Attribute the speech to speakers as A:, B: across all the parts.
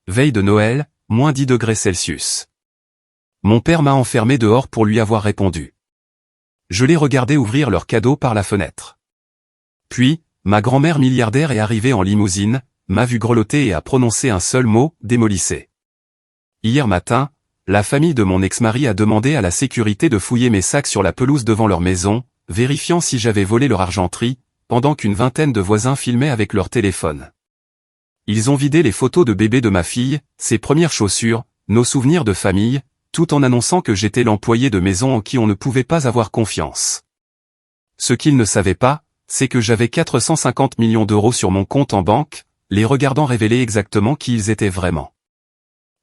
A: Veille de Noël, moins 10 degrés Celsius. Mon père m'a enfermé dehors pour lui avoir répondu. Je les regardais ouvrir leurs cadeaux par la fenêtre. Puis, ma grand-mère milliardaire est arrivée en limousine, m'a vu grelotter et a prononcé un seul mot, démolissez. Hier matin, la famille de mon ex-mari a demandé à la sécurité de fouiller mes sacs sur la pelouse devant leur maison, vérifiant si j'avais volé leur argenterie, pendant qu'une vingtaine de voisins filmaient avec leur téléphone. Ils ont vidé les photos de bébé de ma fille, ses premières chaussures, nos souvenirs de famille, tout en annonçant que j'étais l'employé de maison en qui on ne pouvait pas avoir confiance. Ce qu'ils ne savaient pas, c'est que j'avais 450 millions d'euros sur mon compte en banque, les regardant révéler exactement qui ils étaient vraiment.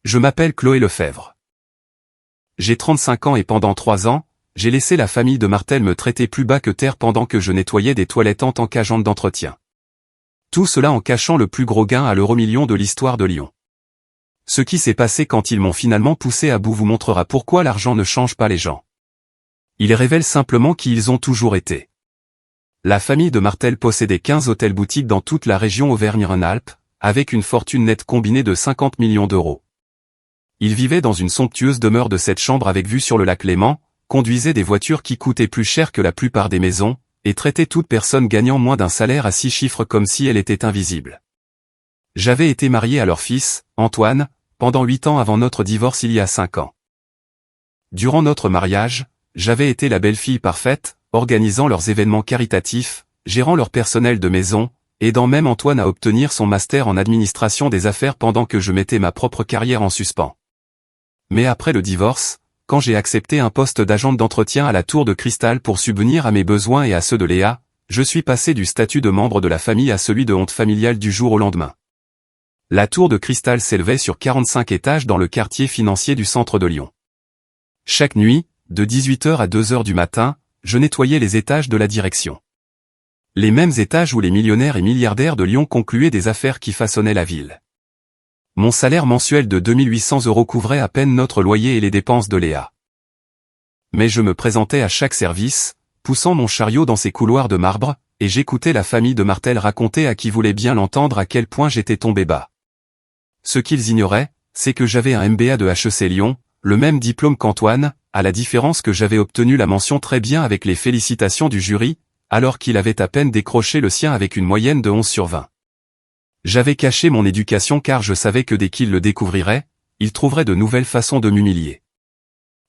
A: Je m'appelle Chloé Lefebvre. J'ai 35 ans et pendant 3 ans, j'ai laissé la famille de Martel me traiter plus bas que terre pendant que je nettoyais des toilettes en tant qu'agente d'entretien. Tout cela en cachant le plus gros gain à l'euro-million de l'histoire de Lyon. Ce qui s'est passé quand ils m'ont finalement poussé à bout vous montrera pourquoi l'argent ne change pas les gens. Il révèle simplement qui ils ont toujours été. La famille de Martel possédait 15 hôtels-boutiques dans toute la région Auvergne-Rhône-Alpes, avec une fortune nette combinée de 50 millions d'euros. Ils vivaient dans une somptueuse demeure de 7 chambres avec vue sur le lac Léman, conduisaient des voitures qui coûtaient plus cher que la plupart des maisons, et traitaient toute personne gagnant moins d'un salaire à 6 chiffres comme si elle était invisible. J'avais été marié à leur fils, Antoine, pendant 8 ans avant notre divorce il y a 5 ans. Durant notre mariage, j'avais été la belle-fille parfaite, organisant leurs événements caritatifs, gérant leur personnel de maison, aidant même Antoine à obtenir son master en administration des affaires pendant que je mettais ma propre carrière en suspens. Mais après le divorce, quand j'ai accepté un poste d'agente d'entretien à la Tour de Cristal pour subvenir à mes besoins et à ceux de Léa, je suis passé du statut de membre de la famille à celui de honte familiale du jour au lendemain. La Tour de Cristal s'élevait sur 45 étages dans le quartier financier du centre de Lyon. Chaque nuit, de 18h à 2h du matin, je nettoyais les étages de la direction. Les mêmes étages où les millionnaires et milliardaires de Lyon concluaient des affaires qui façonnaient la ville. Mon salaire mensuel de 2800 € couvrait à peine notre loyer et les dépenses de Léa. Mais je me présentais à chaque service, poussant mon chariot dans ces couloirs de marbre, et j'écoutais la famille de Martel raconter à qui voulait bien l'entendre à quel point j'étais tombé bas. Ce qu'ils ignoraient, c'est que j'avais un MBA de HEC Lyon, le même diplôme qu'Antoine, à la différence que j'avais obtenu la mention très bien avec les félicitations du jury, alors qu'il avait à peine décroché le sien avec une moyenne de 11 sur 20. J'avais caché mon éducation car je savais que dès qu'il le découvrirait, il trouverait de nouvelles façons de m'humilier.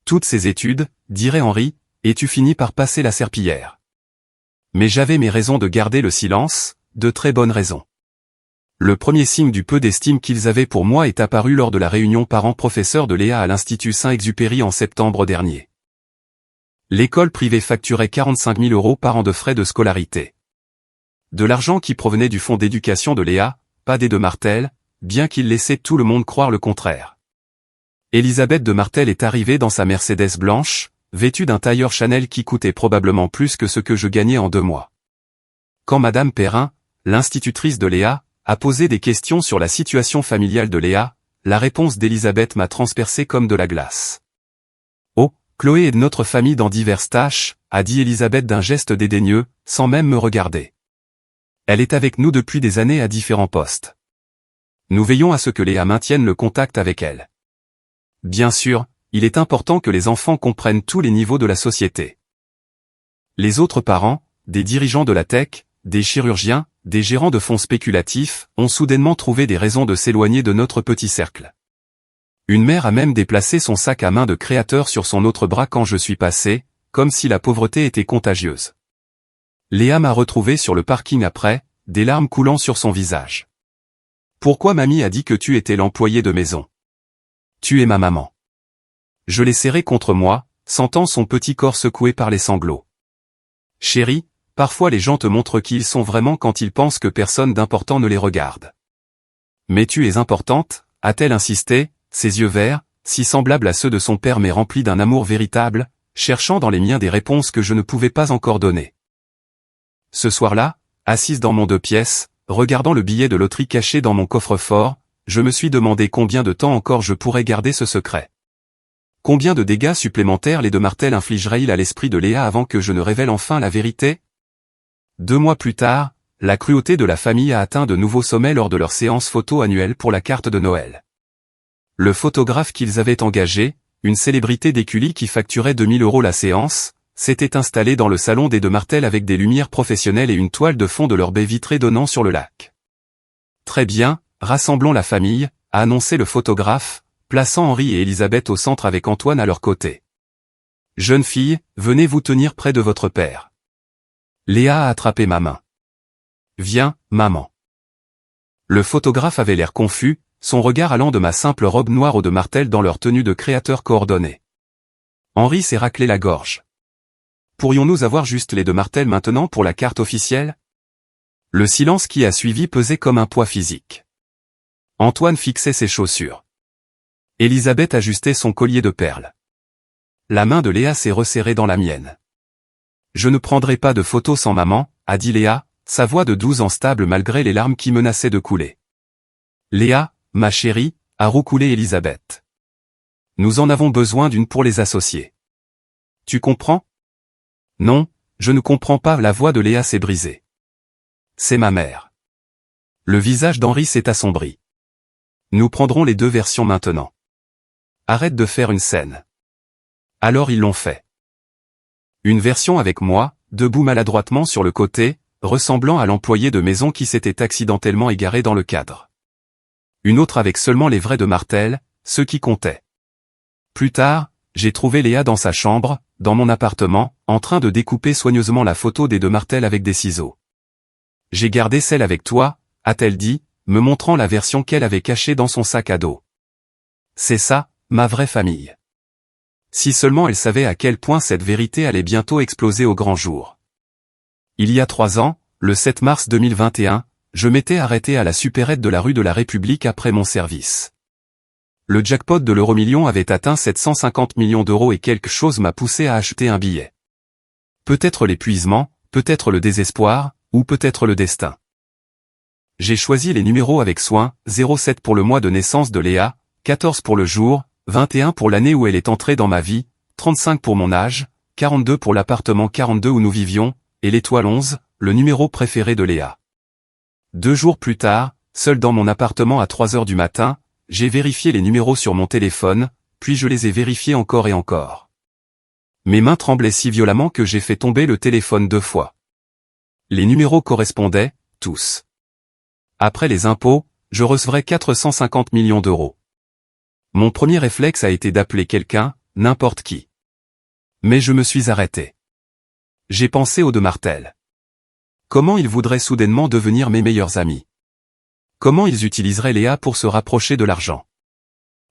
A: Toutes ces études, dirait Henri, et tu finis par passer la serpillière. Mais j'avais mes raisons de garder le silence, de très bonnes raisons. Le premier signe du peu d'estime qu'ils avaient pour moi est apparu lors de la réunion parents-professeurs de Léa à l'Institut Saint-Exupéry en septembre dernier. L'école privée facturait 45 000 € par an de frais de scolarité. De l'argent qui provenait du fonds d'éducation de Léa, pas des de Martel, bien qu'il laissait tout le monde croire le contraire. Elisabeth de Martel est arrivée dans sa Mercedes blanche, vêtue d'un tailleur Chanel qui coûtait probablement plus que ce que je gagnais en 2 mois. Quand Madame Perrin, l'institutrice de Léa, a posé des questions sur la situation familiale de Léa, la réponse d'Elisabeth m'a transpercé comme de la glace. « Oh, Chloé est de notre famille dans diverses tâches », a dit Elisabeth d'un geste dédaigneux, sans même me regarder. Elle est avec nous depuis des années à différents postes. Nous veillons à ce que Léa maintienne le contact avec elle. Bien sûr, il est important que les enfants comprennent tous les niveaux de la société. Les autres parents, des dirigeants de la tech, des chirurgiens, des gérants de fonds spéculatifs, ont soudainement trouvé des raisons de s'éloigner de notre petit cercle. Une mère a même déplacé son sac à main de créateur sur son autre bras quand je suis passé, comme si la pauvreté était contagieuse. Léa m'a retrouvé sur le parking après, des larmes coulant sur son visage. Pourquoi mamie a dit que tu étais l'employé de maison? Tu es ma maman. Je l'ai serré contre moi, sentant son petit corps secoué par les sanglots. Chérie, parfois les gens te montrent qui ils sont vraiment quand ils pensent que personne d'important ne les regarde. Mais tu es importante, a-t-elle insisté, ses yeux verts, si semblables à ceux de son père mais remplis d'un amour véritable, cherchant dans les miens des réponses que je ne pouvais pas encore donner. Ce soir-là, assise dans mon 2 pièces, regardant le billet de loterie caché dans mon coffre-fort, je me suis demandé combien de temps encore je pourrais garder ce secret. Combien de dégâts supplémentaires les de Martel infligeraient-ils à l'esprit de Léa avant que je ne révèle enfin la vérité? 2 mois plus tard, la cruauté de la famille a atteint de nouveaux sommets lors de leur séance photo annuelle pour la carte de Noël. Le photographe qu'ils avaient engagé, une célébrité d'Écully qui facturait 2000 € la séance, s'était installé dans le salon des De Martel avec des lumières professionnelles et une toile de fond de leur baie vitrée donnant sur le lac. Très bien, rassemblons la famille, a annoncé le photographe, plaçant Henri et Elisabeth au centre avec Antoine à leur côté. Jeune fille, venez vous tenir près de votre père. Léa a attrapé ma main. Viens, maman. Le photographe avait l'air confus, son regard allant de ma simple robe noire aux De Martel dans leur tenue de créateur coordonnée. Henri s'est raclé la gorge. Pourrions-nous avoir juste les De Martel maintenant pour la carte officielle? Le silence qui a suivi pesait comme un poids physique. Antoine fixait ses chaussures. Elisabeth ajustait son collier de perles. La main de Léa s'est resserrée dans la mienne. Je ne prendrai pas de photos sans maman, a dit Léa, sa voix de 12 ans stable malgré les larmes qui menaçaient de couler. Léa, ma chérie, a roucoulé Elisabeth. Nous en avons besoin d'une pour les associés. Tu comprends? Non, je ne comprends pas, la voix de Léa s'est brisée. C'est ma mère. Le visage d'Henri s'est assombri. Nous prendrons les deux versions maintenant. Arrête de faire une scène. Alors ils l'ont fait. Une version avec moi, debout maladroitement sur le côté, ressemblant à l'employé de maison qui s'était accidentellement égaré dans le cadre. Une autre avec seulement les vrais De Martel, ceux qui comptaient. Plus tard, j'ai trouvé Léa dans sa chambre, dans mon appartement, en train de découper soigneusement la photo des De Martel avec des ciseaux. J'ai gardé celle avec toi, a-t-elle dit, me montrant la version qu'elle avait cachée dans son sac à dos. C'est ça, ma vraie famille. Si seulement elle savait à quel point cette vérité allait bientôt exploser au grand jour. Il y a 3 ans, le 7 mars 2021, je m'étais arrêté à la supérette de la rue de la République après mon service. Le jackpot de l'euro-million avait atteint 750 millions d'euros et quelque chose m'a poussé à acheter un billet. Peut-être l'épuisement, peut-être le désespoir, ou peut-être le destin. J'ai choisi les numéros avec soin, 07 pour le mois de naissance de Léa, 14 pour le jour, 21 pour l'année où elle est entrée dans ma vie, 35 pour mon âge, 42 pour l'appartement 42 où nous vivions, et l'étoile 11, le numéro préféré de Léa. 2 jours plus tard, seul dans mon appartement à 3 heures du matin, j'ai vérifié les numéros sur mon téléphone, puis je les ai vérifiés encore et encore. Mes mains tremblaient si violemment que j'ai fait tomber le téléphone 2 fois. Les numéros correspondaient, tous. Après les impôts, je recevrais 450 millions d'euros. Mon premier réflexe a été d'appeler quelqu'un, n'importe qui. Mais je me suis arrêté. J'ai pensé aux De Martel. Comment ils voudraient soudainement devenir mes meilleurs amis? Comment ils utiliseraient Léa pour se rapprocher de l'argent?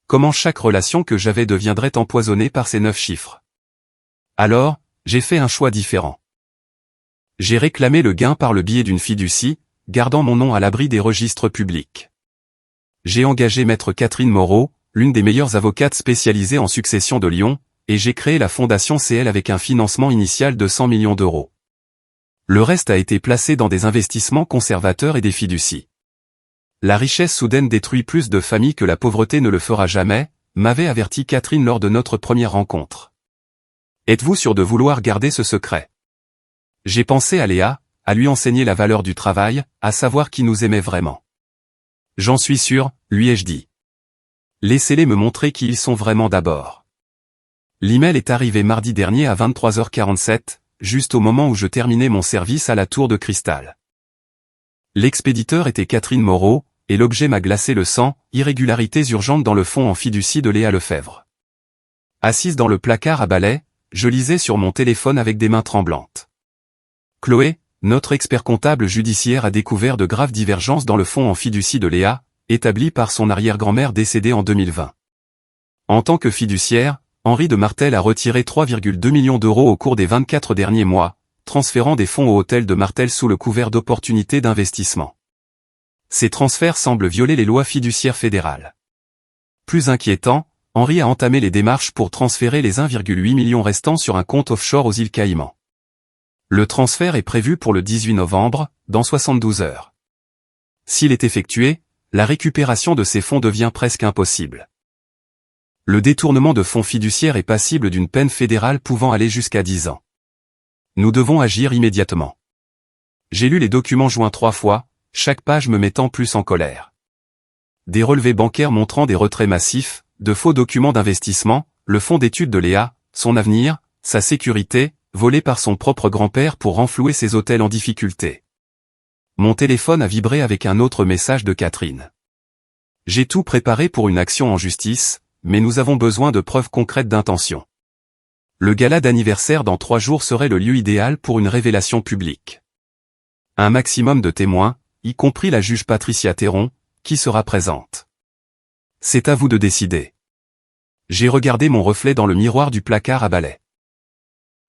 A: Comment chaque relation que j'avais deviendrait empoisonnée par ces 9 chiffres? Alors, j'ai fait un choix différent. J'ai réclamé le gain par le biais d'une fiducie, gardant mon nom à l'abri des registres publics. J'ai engagé maître Catherine Moreau, l'une des meilleures avocates spécialisées en succession de Lyon, et j'ai créé la fondation CL avec un financement initial de 100 millions d'euros. Le reste a été placé dans des investissements conservateurs et des fiducies. La richesse soudaine détruit plus de familles que la pauvreté ne le fera jamais, m'avait averti Catherine lors de notre première rencontre. Êtes-vous sûr de vouloir garder ce secret? J'ai pensé à Léa, à lui enseigner la valeur du travail, à savoir qui nous aimait vraiment. J'en suis sûr, lui ai-je dit. Laissez-les me montrer qui ils sont vraiment d'abord. L'email est arrivé mardi dernier à 23h47, juste au moment où je terminais mon service à la Tour de Cristal. L'expéditeur était Catherine Moreau, et l'objet m'a glacé le sang, irrégularités urgentes dans le fonds en fiducie de Léa Lefebvre. Assise dans le placard à balai, je lisais sur mon téléphone avec des mains tremblantes. Chloé, notre expert comptable judiciaire a découvert de graves divergences dans le fonds en fiducie de Léa, établi par son arrière-grand-mère décédée en 2020. En tant que fiduciaire, Henri de Martel a retiré 3,2 millions d'euros au cours des 24 derniers mois, transférant des fonds au hôtel de Martel sous le couvert d'opportunités d'investissement. Ces transferts semblent violer les lois fiduciaires fédérales. Plus inquiétant, Henri a entamé les démarches pour transférer les 1,8 million restants sur un compte offshore aux îles Caïmans. Le transfert est prévu pour le 18 novembre, dans 72 heures. S'il est effectué, la récupération de ces fonds devient presque impossible. Le détournement de fonds fiduciaires est passible d'une peine fédérale pouvant aller jusqu'à 10 ans. Nous devons agir immédiatement. J'ai lu les documents joints 3 fois, chaque page me mettant plus en colère. Des relevés bancaires montrant des retraits massifs, de faux documents d'investissement, le fonds d'études de Léa, son avenir, sa sécurité, volé par son propre grand-père pour renflouer ses hôtels en difficulté. Mon téléphone a vibré avec un autre message de Catherine. J'ai tout préparé pour une action en justice, mais nous avons besoin de preuves concrètes d'intention. Le gala d'anniversaire dans 3 jours serait le lieu idéal pour une révélation publique. Un maximum de témoins, y compris la juge Patricia Théron, qui sera présente. C'est à vous de décider. J'ai regardé mon reflet dans le miroir du placard à balai.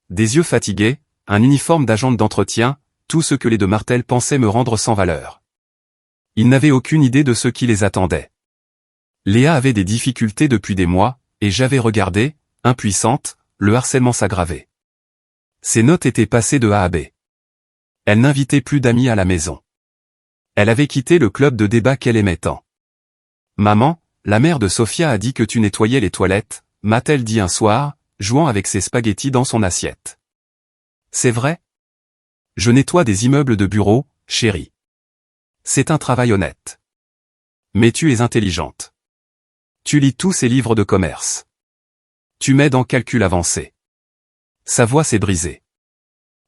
A: Des yeux fatigués, un uniforme d'agente d'entretien, tout ce que les deux Martel pensaient me rendre sans valeur. Ils n'avaient aucune idée de ce qui les attendait. Léa avait des difficultés depuis des mois, et j'avais regardé, impuissante, le harcèlement s'aggraver. Ses notes étaient passées de A à B. Elle n'invitait plus d'amis à la maison. Elle avait quitté le club de débat qu'elle aimait tant. Maman, la mère de Sophia a dit que tu nettoyais les toilettes, m'a-t-elle dit un soir, jouant avec ses spaghettis dans son assiette. C'est vrai? Je nettoie des immeubles de bureaux, chérie. C'est un travail honnête. Mais tu es intelligente. Tu lis tous ces livres de commerce. Tu m'aides en calcul avancé. Sa voix s'est brisée.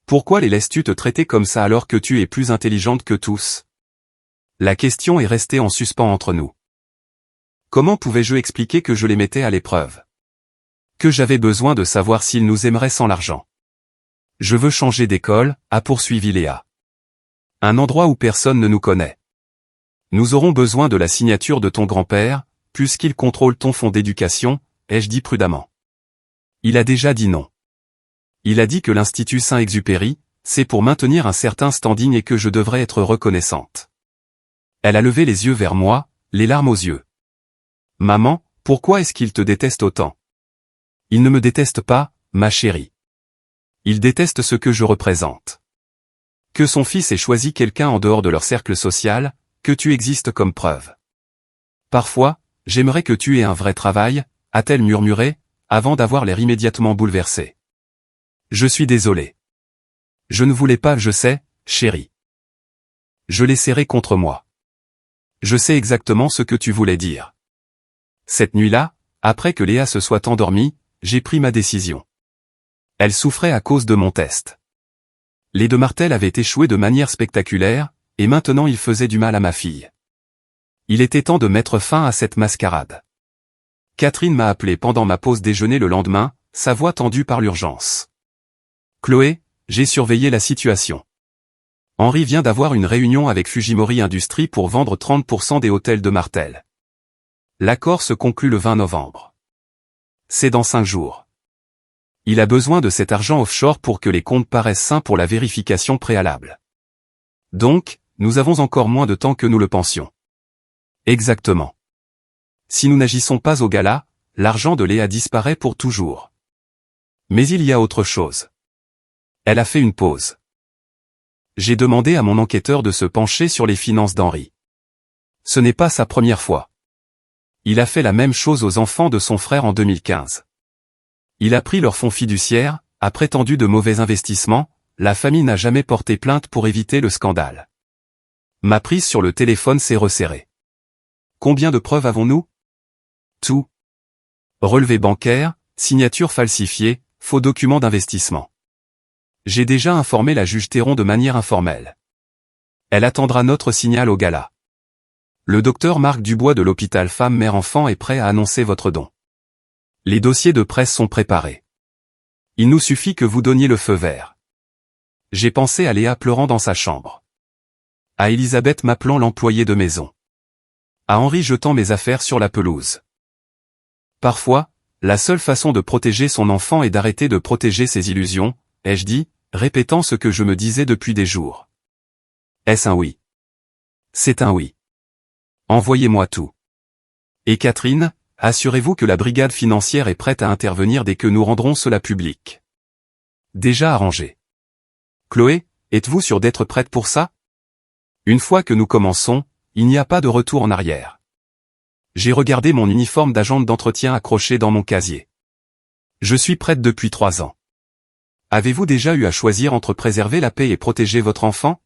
A: Pourquoi les laisses-tu te traiter comme ça alors que tu es plus intelligente que tous? La question est restée en suspens entre nous. Comment pouvais-je expliquer que je les mettais à l'épreuve? Que j'avais besoin de savoir s'ils nous aimeraient sans l'argent. Je veux changer d'école, a poursuivi Léa. Un endroit où personne ne nous connaît. Nous aurons besoin de la signature de ton grand-père, puisqu'il contrôle ton fonds d'éducation, ai-je dit prudemment. Il a déjà dit non. Il a dit que l'Institut Saint-Exupéry, c'est pour maintenir un certain standing et que je devrais être reconnaissante. Elle a levé les yeux vers moi, les larmes aux yeux. Maman, pourquoi est-ce qu'il te déteste autant? Il ne me déteste pas, ma chérie. Il déteste ce que je représente. Que son fils ait choisi quelqu'un en dehors de leur cercle social, que tu existes comme preuve. Parfois, j'aimerais que tu aies un vrai travail, a-t-elle murmuré, avant d'avoir l'air immédiatement bouleversé. Je suis désolé. Je ne voulais pas, je sais, chérie. Je l'ai serré contre moi. Je sais exactement ce que tu voulais dire. Cette nuit-là, après que Léa se soit endormie, j'ai pris ma décision. Elle souffrait à cause de mon test. Les deux Martel avaient échoué de manière spectaculaire, et maintenant ils faisaient du mal à ma fille. Il était temps de mettre fin à cette mascarade. Catherine m'a appelé pendant ma pause déjeuner le lendemain, sa voix tendue par l'urgence. Chloé, j'ai surveillé la situation. Henri vient d'avoir une réunion avec Fujimori Industries pour vendre 30% des hôtels de Martel. L'accord se conclut le 20 novembre. C'est dans 5 jours. Il a besoin de cet argent offshore pour que les comptes paraissent sains pour la vérification préalable. Donc, nous avons encore moins de temps que nous le pensions. Exactement. Si nous n'agissons pas au gala, l'argent de Léa disparaît pour toujours. Mais il y a autre chose. Elle a fait une pause. J'ai demandé à mon enquêteur de se pencher sur les finances d'Henri. Ce n'est pas sa première fois. Il a fait la même chose aux enfants de son frère en 2015. Il a pris leurs fonds fiduciaires, a prétendu de mauvais investissements, la famille n'a jamais porté plainte pour éviter le scandale. Ma prise sur le téléphone s'est resserrée. Combien de preuves avons-nous? Tout. Relevé bancaire, signature falsifiée, faux documents d'investissement. J'ai déjà informé la juge Théron de manière informelle. Elle attendra notre signal au gala. Le docteur Marc Dubois de l'hôpital Femme-Mère-Enfant est prêt à annoncer votre don. Les dossiers de presse sont préparés. Il nous suffit que vous donniez le feu vert. J'ai pensé à Léa pleurant dans sa chambre. À Elisabeth m'appelant l'employé de maison. À Henri jetant mes affaires sur la pelouse. Parfois, la seule façon de protéger son enfant est d'arrêter de protéger ses illusions, ai-je dit, répétant ce que je me disais depuis des jours. Est-ce un oui? C'est un oui. Envoyez-moi tout. Et Catherine, assurez-vous que la brigade financière est prête à intervenir dès que nous rendrons cela public. Déjà arrangé. Chloé, êtes-vous sûre d'être prête pour ça? Une fois que nous commençons, il n'y a pas de retour en arrière. J'ai regardé mon uniforme d'agente d'entretien accroché dans mon casier. Je suis prête depuis 3 ans. Avez-vous déjà eu à choisir entre préserver la paix et protéger votre enfant?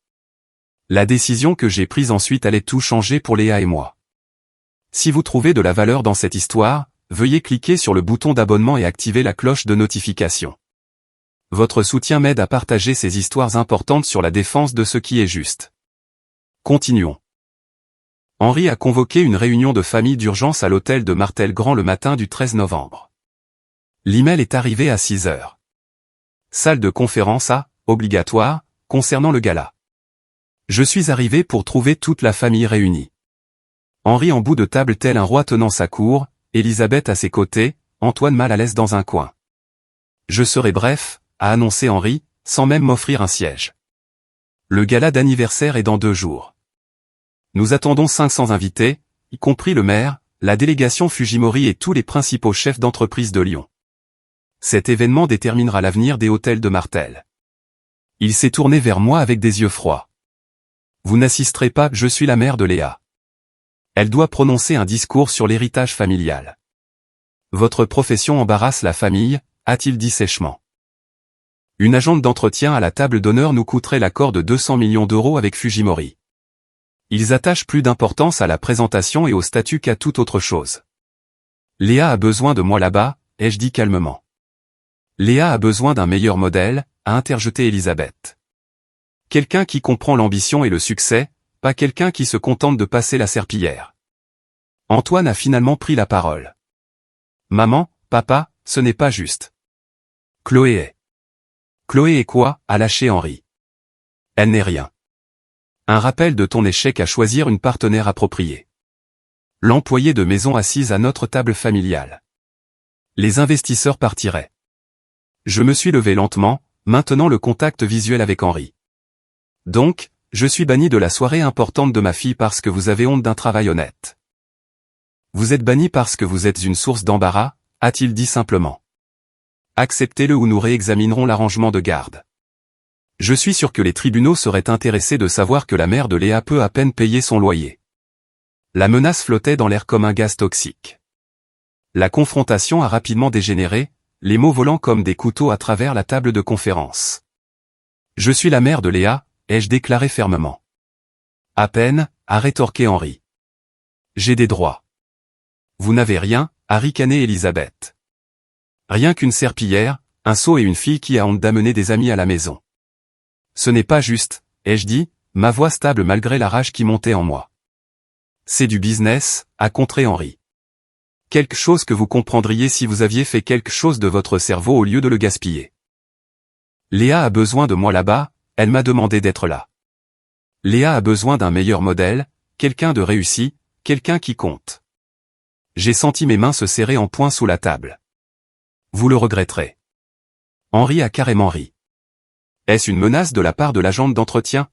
A: La décision que j'ai prise ensuite allait tout changer pour Léa et moi. Si vous trouvez de la valeur dans cette histoire, veuillez cliquer sur le bouton d'abonnement et activer la cloche de notification. Votre soutien m'aide à partager ces histoires importantes sur la défense de ce qui est juste. Continuons. Henri a convoqué une réunion de famille d'urgence à l'hôtel de Martel-Grand le matin du 13 novembre. L'email est arrivé à 6 heures. Salle de conférence A, obligatoire, concernant le gala. Je suis arrivé pour trouver toute la famille réunie. Henri en bout de table tel un roi tenant sa cour, Elisabeth à ses côtés, Antoine mal à l'aise dans un coin. Je serai bref, a annoncé Henri, sans même m'offrir un siège. Le gala d'anniversaire est dans 2 jours. Nous attendons 500 invités, y compris le maire, la délégation Fujimori et tous les principaux chefs d'entreprise de Lyon. Cet événement déterminera l'avenir des hôtels de Martel. Il s'est tourné vers moi avec des yeux froids. Vous n'assisterez pas, je suis la mère de Léa. Elle doit prononcer un discours sur l'héritage familial. Votre profession embarrasse la famille, a-t-il dit sèchement. Une agente d'entretien à la table d'honneur nous coûterait l'accord de 200 millions d'euros avec Fujimori. Ils attachent plus d'importance à la présentation et au statut qu'à toute autre chose. Léa a besoin de moi là-bas, ai-je dit calmement. Léa a besoin d'un meilleur modèle, a interjeté Elisabeth. Quelqu'un qui comprend l'ambition et le succès, pas quelqu'un qui se contente de passer la serpillière. Antoine a finalement pris la parole. Maman, papa, ce n'est pas juste. Chloé est. Chloé est quoi, a lâché Henri. Elle n'est rien. Un rappel de ton échec à choisir une partenaire appropriée. L'employé de maison assise à notre table familiale. Les investisseurs partiraient. Je me suis levé lentement, maintenant le contact visuel avec Henri. Donc, je suis banni de la soirée importante de ma fille parce que vous avez honte d'un travail honnête. Vous êtes banni parce que vous êtes une source d'embarras, a-t-il dit simplement. Acceptez-le ou nous réexaminerons l'arrangement de garde. Je suis sûr que les tribunaux seraient intéressés de savoir que la mère de Léa peut à peine payer son loyer. La menace flottait dans l'air comme un gaz toxique. La confrontation a rapidement dégénéré, les mots volant comme des couteaux à travers la table de conférence. Je suis la mère de Léa, ai-je déclaré fermement. À peine, a rétorqué Henri. J'ai des droits. Vous n'avez rien, a ricané Elisabeth. Rien qu'une serpillière, un seau et une fille qui a honte d'amener des amis à la maison. Ce n'est pas juste, ai-je dit, ma voix stable malgré la rage qui montait en moi. C'est du business, a contré Henri. Quelque chose que vous comprendriez si vous aviez fait quelque chose de votre cerveau au lieu de le gaspiller. Léa a besoin de moi là-bas, elle m'a demandé d'être là. Léa a besoin d'un meilleur modèle, quelqu'un de réussi, quelqu'un qui compte. J'ai senti mes mains se serrer en poing sous la table. Vous le regretterez. Henri a carrément ri. Est-ce une menace de la part de l'agente d'entretien?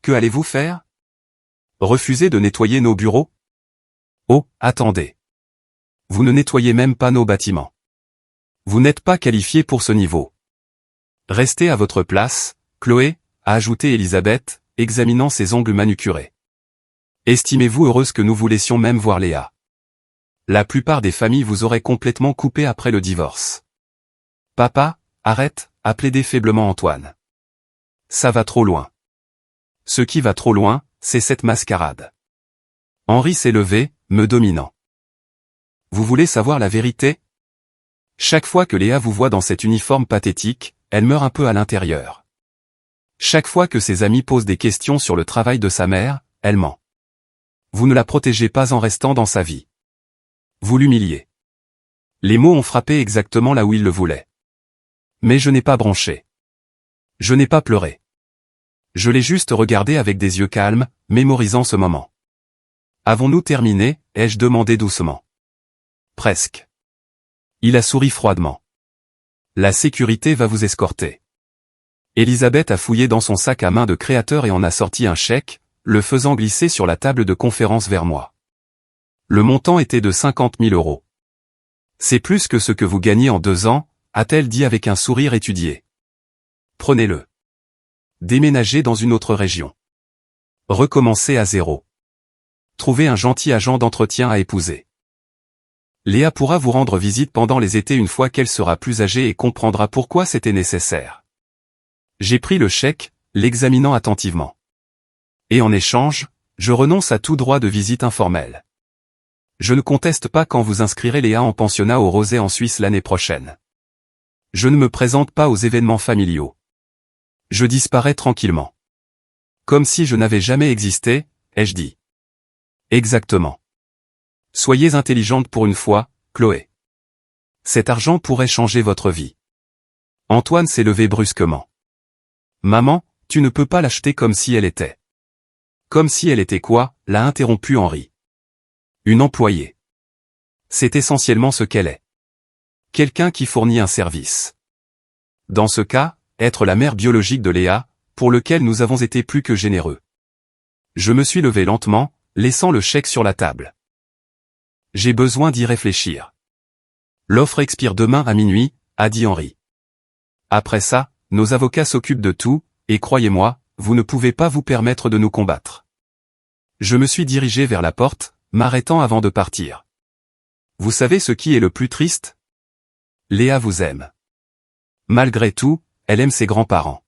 A: Que allez-vous faire? Refuser de nettoyer nos bureaux? Oh, attendez. Vous ne nettoyez même pas nos bâtiments. Vous n'êtes pas qualifié pour ce niveau. Restez à votre place, Chloé, a ajouté Elisabeth, examinant ses ongles manucurés. Estimez-vous heureuse que nous vous laissions même voir Léa? La plupart des familles vous auraient complètement coupé après le divorce. Papa, arrête, a plaidé faiblement Antoine. Ça va trop loin. Ce qui va trop loin, c'est cette mascarade. Henri s'est levé, me dominant. Vous voulez savoir la vérité? Chaque fois que Léa vous voit dans cet uniforme pathétique, elle meurt un peu à l'intérieur. Chaque fois que ses amis posent des questions sur le travail de sa mère, elle ment. Vous ne la protégez pas en restant dans sa vie. Vous l'humiliez. Les mots ont frappé exactement là où il le voulait. Mais je n'ai pas bronché. Je n'ai pas pleuré. Je l'ai juste regardé avec des yeux calmes, mémorisant ce moment. Avons-nous terminé, ai-je demandé doucement. Presque. Il a souri froidement. La sécurité va vous escorter. Elisabeth a fouillé dans son sac à main de créateur et en a sorti un chèque, le faisant glisser sur la table de conférence vers moi. Le montant était de 50 000 euros. C'est plus que ce que vous gagnez en 2 ans, a-t-elle dit avec un sourire étudié. Prenez-le. Déménagez dans une autre région. Recommencez à zéro. Trouvez un gentil agent d'entretien à épouser. Léa pourra vous rendre visite pendant les étés une fois qu'elle sera plus âgée et comprendra pourquoi c'était nécessaire. J'ai pris le chèque, l'examinant attentivement. Et en échange, je renonce à tout droit de visite informelle. Je ne conteste pas quand vous inscrirez Léa en pensionnat au Rosé en Suisse l'année prochaine. Je ne me présente pas aux événements familiaux. Je disparais tranquillement. Comme si je n'avais jamais existé, ai-je dit. Exactement. Soyez intelligente pour une fois, Chloé. Cet argent pourrait changer votre vie. Antoine s'est levé brusquement. Maman, tu ne peux pas l'acheter comme si elle était. Comme si elle était quoi, l'a interrompu Henri. Une employée. C'est essentiellement ce qu'elle est. Quelqu'un qui fournit un service. Dans ce cas, être la mère biologique de Léa, pour lequel nous avons été plus que généreux. Je me suis levé lentement, laissant le chèque sur la table. J'ai besoin d'y réfléchir. L'offre expire demain à minuit, a dit Henri. Après ça, nos avocats s'occupent de tout, et croyez-moi, vous ne pouvez pas vous permettre de nous combattre. Je me suis dirigé vers la porte, m'arrêtant avant de partir. Vous savez ce qui est le plus triste? Léa vous aime. Malgré tout, elle aime ses grands-parents.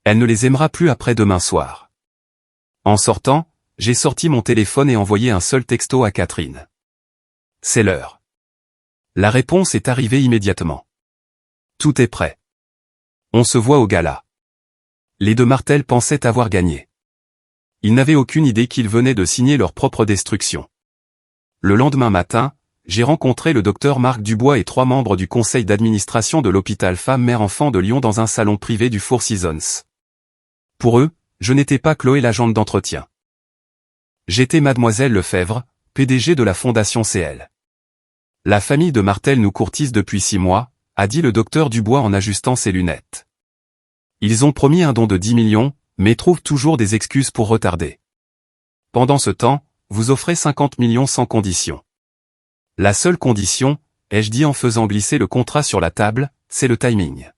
A: Elle ne les aimera plus après demain soir. En sortant, j'ai sorti mon téléphone et envoyé un seul texto à Catherine. C'est l'heure. La réponse est arrivée immédiatement. Tout est prêt. On se voit au gala. Les deux Martel pensaient avoir gagné. Ils n'avaient aucune idée qu'ils venaient de signer leur propre destruction. Le lendemain matin, j'ai rencontré le docteur Marc Dubois et 3 membres du conseil d'administration de l'hôpital Femme-Mère-Enfant de Lyon dans un salon privé du Four Seasons. Pour eux, je n'étais pas Chloé l'agente d'entretien. J'étais Mademoiselle Lefebvre, PDG de la Fondation CL. La famille de Martel nous courtise depuis 6 mois, a dit le docteur Dubois en ajustant ses lunettes. Ils ont promis un don de 10 millions, mais trouvent toujours des excuses pour retarder. Pendant ce temps, vous offrez 50 millions sans condition. La seule condition, ai-je dit en faisant glisser le contrat sur la table, c'est le timing.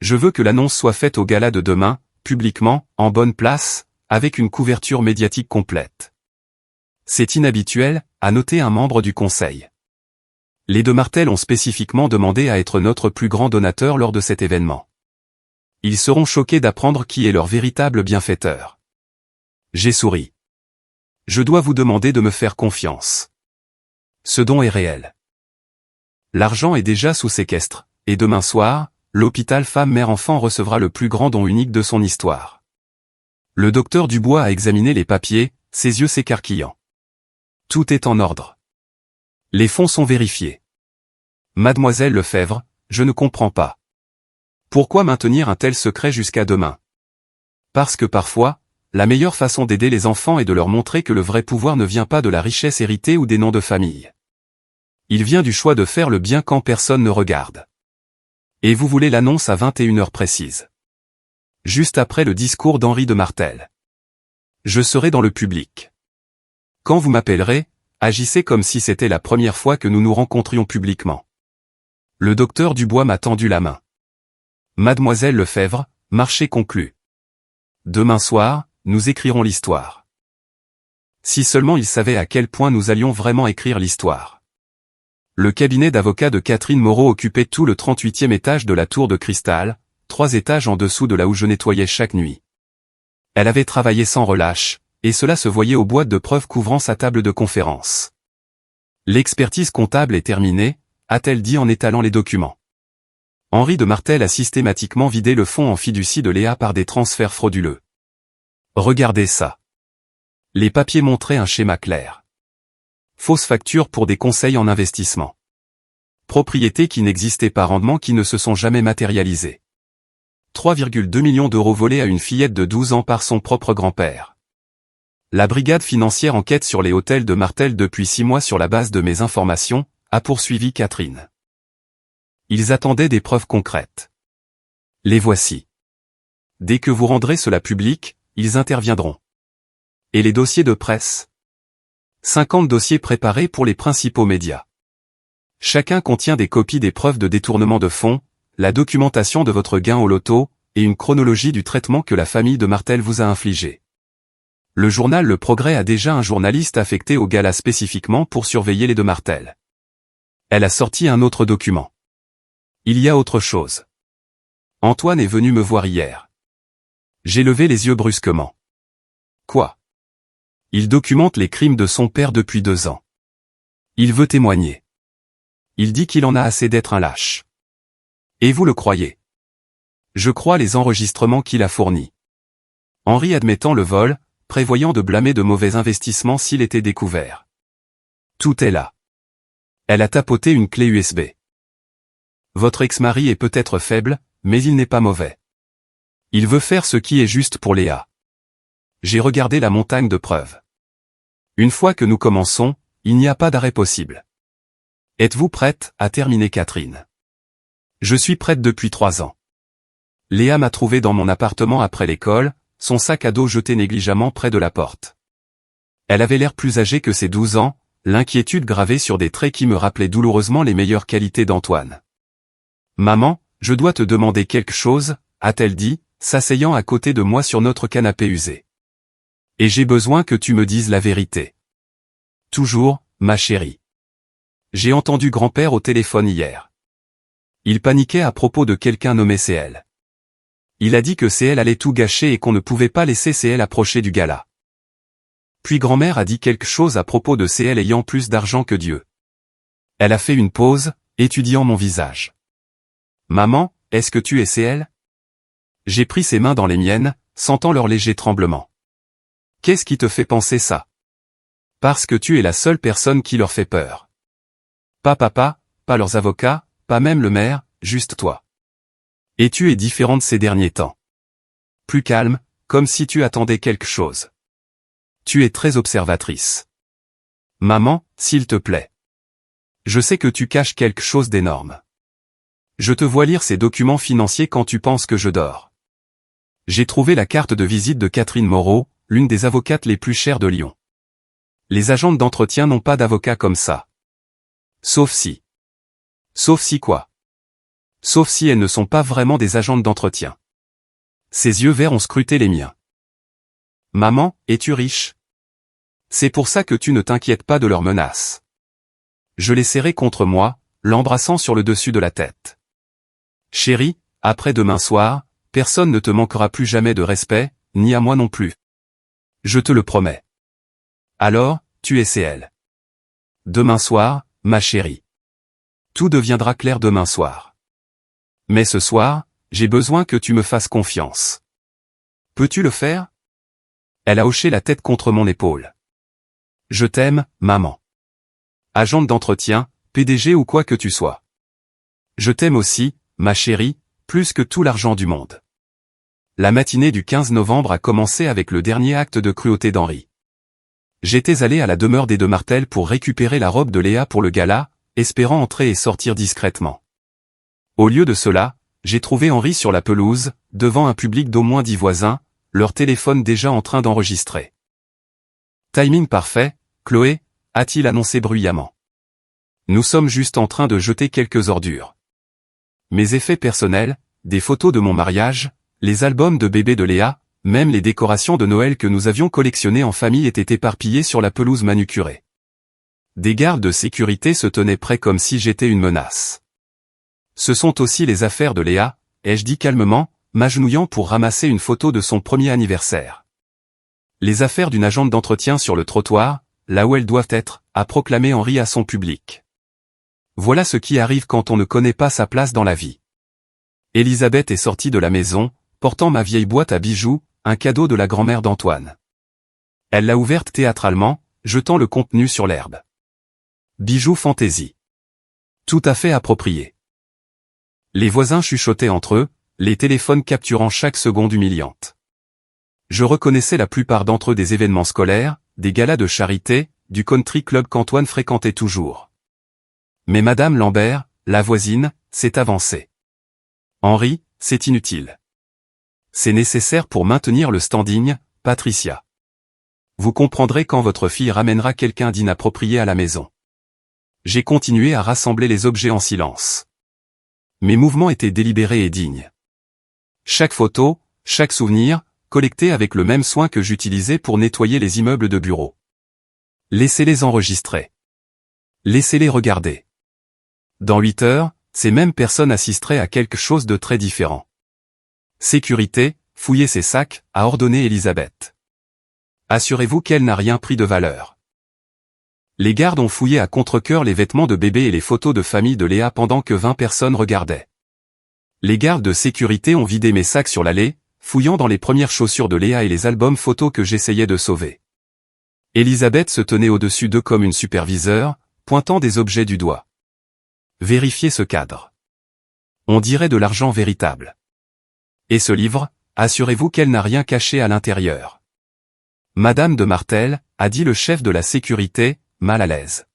A: Je veux que l'annonce soit faite au gala de demain, publiquement, en bonne place, avec une couverture médiatique complète. C'est inhabituel, a noté un membre du conseil. Les deux Martel ont spécifiquement demandé à être notre plus grand donateur lors de cet événement. Ils seront choqués d'apprendre qui est leur véritable bienfaiteur. J'ai souri. Je dois vous demander de me faire confiance. Ce don est réel. L'argent est déjà sous séquestre, et demain soir, l'hôpital Femme-Mère-Enfant recevra le plus grand don unique de son histoire. Le docteur Dubois a examiné les papiers, ses yeux s'écarquillant. Tout est en ordre. Les fonds sont vérifiés. Mademoiselle Lefebvre, je ne comprends pas. Pourquoi maintenir un tel secret jusqu'à demain? Parce que parfois, la meilleure façon d'aider les enfants est de leur montrer que le vrai pouvoir ne vient pas de la richesse héritée ou des noms de famille. Il vient du choix de faire le bien quand personne ne regarde. Et vous voulez l'annonce à 21h précise. Juste après le discours d'Henri de Martel. Je serai dans le public. Quand vous m'appellerez, agissez comme si c'était la première fois que nous nous rencontrions publiquement. Le docteur Dubois m'a tendu la main. Mademoiselle Lefebvre, marché conclu. Demain soir, nous écrirons l'histoire. Si seulement il savait à quel point nous allions vraiment écrire l'histoire. Le cabinet d'avocats de Catherine Moreau occupait tout le 38e étage de la tour de cristal, 3 étages en dessous de là où je nettoyais chaque nuit. Elle avait travaillé sans relâche, et cela se voyait aux boîtes de preuves couvrant sa table de conférence. L'expertise comptable est terminée, a-t-elle dit en étalant les documents. Henri de Martel a systématiquement vidé le fonds en fiducie de Léa par des transferts frauduleux. Regardez ça. Les papiers montraient un schéma clair. Fausses factures pour des conseils en investissement. Propriétés qui n'existaient pas, rendements qui ne se sont jamais matérialisés. 3,2 millions d'euros volés à une fillette de 12 ans par son propre grand-père. La brigade financière enquête sur les hôtels de Martel depuis 6 mois sur la base de mes informations, a poursuivi Catherine. Ils attendaient des preuves concrètes. Les voici. Dès que vous rendrez cela public, ils interviendront. Et les dossiers de presse? 50 dossiers préparés pour les principaux médias. Chacun contient des copies des preuves de détournement de fonds, la documentation de votre gain au loto, et une chronologie du traitement que la famille de Martel vous a infligé. Le journal Le Progrès a déjà un journaliste affecté au gala spécifiquement pour surveiller les deux Martel. Elle a sorti un autre document. Il y a autre chose. Antoine est venu me voir hier. J'ai levé les yeux brusquement. Quoi? Il documente les crimes de son père depuis 2 ans. Il veut témoigner. Il dit qu'il en a assez d'être un lâche. Et vous le croyez? Je crois les enregistrements qu'il a fournis. Henri admettant le vol, prévoyant de blâmer de mauvais investissements s'il était découvert. Tout est là. Elle a tapoté une clé USB. Votre ex-mari est peut-être faible, mais il n'est pas mauvais. Il veut faire ce qui est juste pour Léa. J'ai regardé la montagne de preuves. Une fois que nous commençons, il n'y a pas d'arrêt possible. Êtes-vous prête à terminer, Catherine? Je suis prête depuis 3 ans. Léa m'a trouvé dans mon appartement après l'école, son sac à dos jeté négligemment près de la porte. Elle avait l'air plus âgée que ses 12 ans, l'inquiétude gravée sur des traits qui me rappelaient douloureusement les meilleures qualités d'Antoine. « Maman, je dois te demander quelque chose », a-t-elle dit, s'asseyant à côté de moi sur notre canapé usé. « Et j'ai besoin que tu me dises la vérité. »« Toujours, ma chérie. J'ai entendu grand-père au téléphone hier. Il paniquait à propos de quelqu'un nommé CL. Il a dit que CL allait tout gâcher et qu'on ne pouvait pas laisser CL approcher du gala. Puis grand-mère a dit quelque chose à propos de CL ayant plus d'argent que Dieu. Elle a fait une pause, étudiant mon visage. « Maman, est-ce que tu es CL ?» J'ai pris ses mains dans les miennes, sentant leur léger tremblement. « Qu'est-ce qui te fait penser ça ? » Parce que tu es la seule personne qui leur fait peur. Pas papa, pas leurs avocats, pas même le maire, juste toi. Et tu es différente ces derniers temps. Plus calme, comme si tu attendais quelque chose. Tu es très observatrice. Maman, s'il te plaît. Je sais que tu caches quelque chose d'énorme. Je te vois lire ces documents financiers quand tu penses que je dors. J'ai trouvé la carte de visite de Catherine Moreau, l'une des avocates les plus chères de Lyon. Les agentes d'entretien n'ont pas d'avocat comme ça. Sauf si. Sauf si quoi? Sauf si elles ne sont pas vraiment des agentes d'entretien. Ses yeux verts ont scruté les miens. Maman, es-tu riche? C'est pour ça que tu ne t'inquiètes pas de leurs menaces. Je l'ai serré contre moi, l'embrassant sur le dessus de la tête. Chérie, après demain soir, personne ne te manquera plus jamais de respect, ni à moi non plus. Je te le promets. Alors, tu es CL. Demain soir, ma chérie. Tout deviendra clair demain soir. Mais ce soir, j'ai besoin que tu me fasses confiance. Peux-tu le faire? Elle a hoché la tête contre mon épaule. Je t'aime, maman. Agente d'entretien, PDG ou quoi que tu sois. Je t'aime aussi, ma chérie, plus que tout l'argent du monde. La matinée du 15 novembre a commencé avec le dernier acte de cruauté d'Henri. J'étais allé à la demeure des De Martel pour récupérer la robe de Léa pour le gala, espérant entrer et sortir discrètement. Au lieu de cela, j'ai trouvé Henri sur la pelouse, devant un public d'au moins 10 voisins, leur téléphone déjà en train d'enregistrer. Timing parfait, Chloé, a-t-il annoncé bruyamment. Nous sommes juste en train de jeter quelques ordures. Mes effets personnels, des photos de mon mariage, les albums de bébé de Léa, même les décorations de Noël que nous avions collectionnées en famille étaient éparpillées sur la pelouse manucurée. Des gardes de sécurité se tenaient prêts comme si j'étais une menace. Ce sont aussi les affaires de Léa, ai-je dit calmement, m'agenouillant pour ramasser une photo de son premier anniversaire. Les affaires d'une agente d'entretien sur le trottoir, là où elles doivent être, a proclamé Henri à son public. Voilà ce qui arrive quand on ne connaît pas sa place dans la vie. Elisabeth est sortie de la maison, portant ma vieille boîte à bijoux, un cadeau de la grand-mère d'Antoine. Elle l'a ouverte théâtralement, jetant le contenu sur l'herbe. Bijoux fantaisie. Tout à fait approprié. Les voisins chuchotaient entre eux, les téléphones capturant chaque seconde humiliante. Je reconnaissais la plupart d'entre eux des événements scolaires, des galas de charité, du country club qu'Antoine fréquentait toujours. Mais Madame Lambert, la voisine, s'est avancée. Henri, c'est inutile. C'est nécessaire pour maintenir le standing, Patricia. Vous comprendrez quand votre fille ramènera quelqu'un d'inapproprié à la maison. J'ai continué à rassembler les objets en silence. Mes mouvements étaient délibérés et dignes. Chaque photo, chaque souvenir, collecté avec le même soin que j'utilisais pour nettoyer les immeubles de bureaux. Laissez-les enregistrer. Laissez-les regarder. Dans 8 heures, ces mêmes personnes assisteraient à quelque chose de très différent. Sécurité, fouillez ses sacs, a ordonné Elisabeth. Assurez-vous qu'elle n'a rien pris de valeur. Les gardes ont fouillé à contre-cœur les vêtements de bébé et les photos de famille de Léa pendant que 20 personnes regardaient. Les gardes de sécurité ont vidé mes sacs sur l'allée, fouillant dans les premières chaussures de Léa et les albums photos que j'essayais de sauver. Elisabeth se tenait au-dessus d'eux comme une superviseure, pointant des objets du doigt. Vérifiez ce cadre. On dirait de l'argent véritable. Et ce livre, assurez-vous qu'elle n'a rien caché à l'intérieur. Madame de Martel, a dit le chef de la sécurité, mal à l'aise.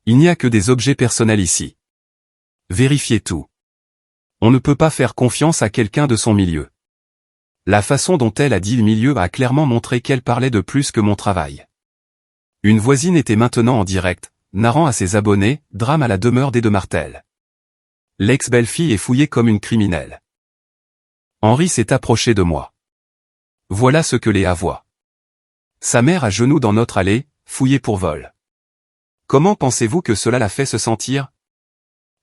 A: Il n'y a que des objets personnels ici. Vérifiez tout. On ne peut pas faire confiance à quelqu'un de son milieu. La façon dont elle a dit le milieu a clairement montré qu'elle parlait de plus que mon travail. Une voisine était maintenant en direct, narrant à ses abonnés, drame à la demeure des de Martel. L'ex-belle-fille est fouillée comme une criminelle. Henri s'est approché de moi. Voilà ce que Léa voit. Sa mère à genoux dans notre allée, fouillée pour vol. Comment pensez-vous que cela l'a fait se sentir?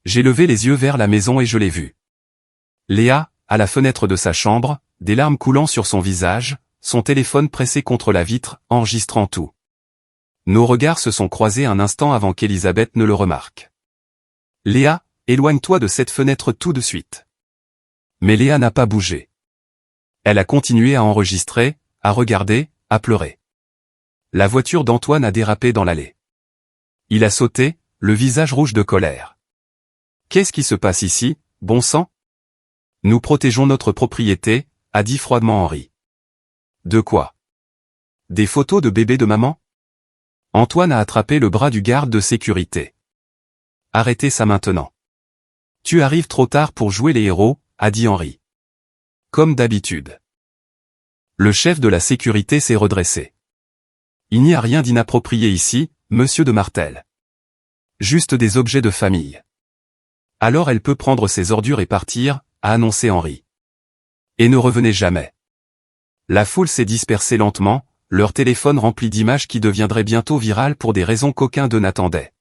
A: J'ai levé les yeux vers la maison et je l'ai vue. Léa, à la fenêtre de sa chambre, des larmes coulant sur son visage, son téléphone pressé contre la vitre, enregistrant tout. Nos regards se sont croisés un instant avant qu'Elisabeth ne le remarque. Léa, éloigne-toi de cette fenêtre tout de suite. Mais Léa n'a pas bougé. Elle a continué à enregistrer, à regarder, à pleurer. La voiture d'Antoine a dérapé dans l'allée. Il a sauté, le visage rouge de colère. Qu'est-ce qui se passe ici, bon sang? Nous protégeons notre propriété, a dit froidement Henri. De quoi? Des photos de bébé de maman? Antoine a attrapé le bras du garde de sécurité. Arrêtez ça maintenant. Tu arrives trop tard pour jouer les héros, a dit Henri. Comme d'habitude. Le chef de la sécurité s'est redressé. Il n'y a rien d'inapproprié ici, monsieur de Martel. Juste des objets de famille. Alors elle peut prendre ses ordures et partir, a annoncé Henri. Et ne revenez jamais. La foule s'est dispersée lentement, leur téléphone rempli d'images qui deviendraient bientôt virales pour des raisons qu'aucun d'eux n'attendait.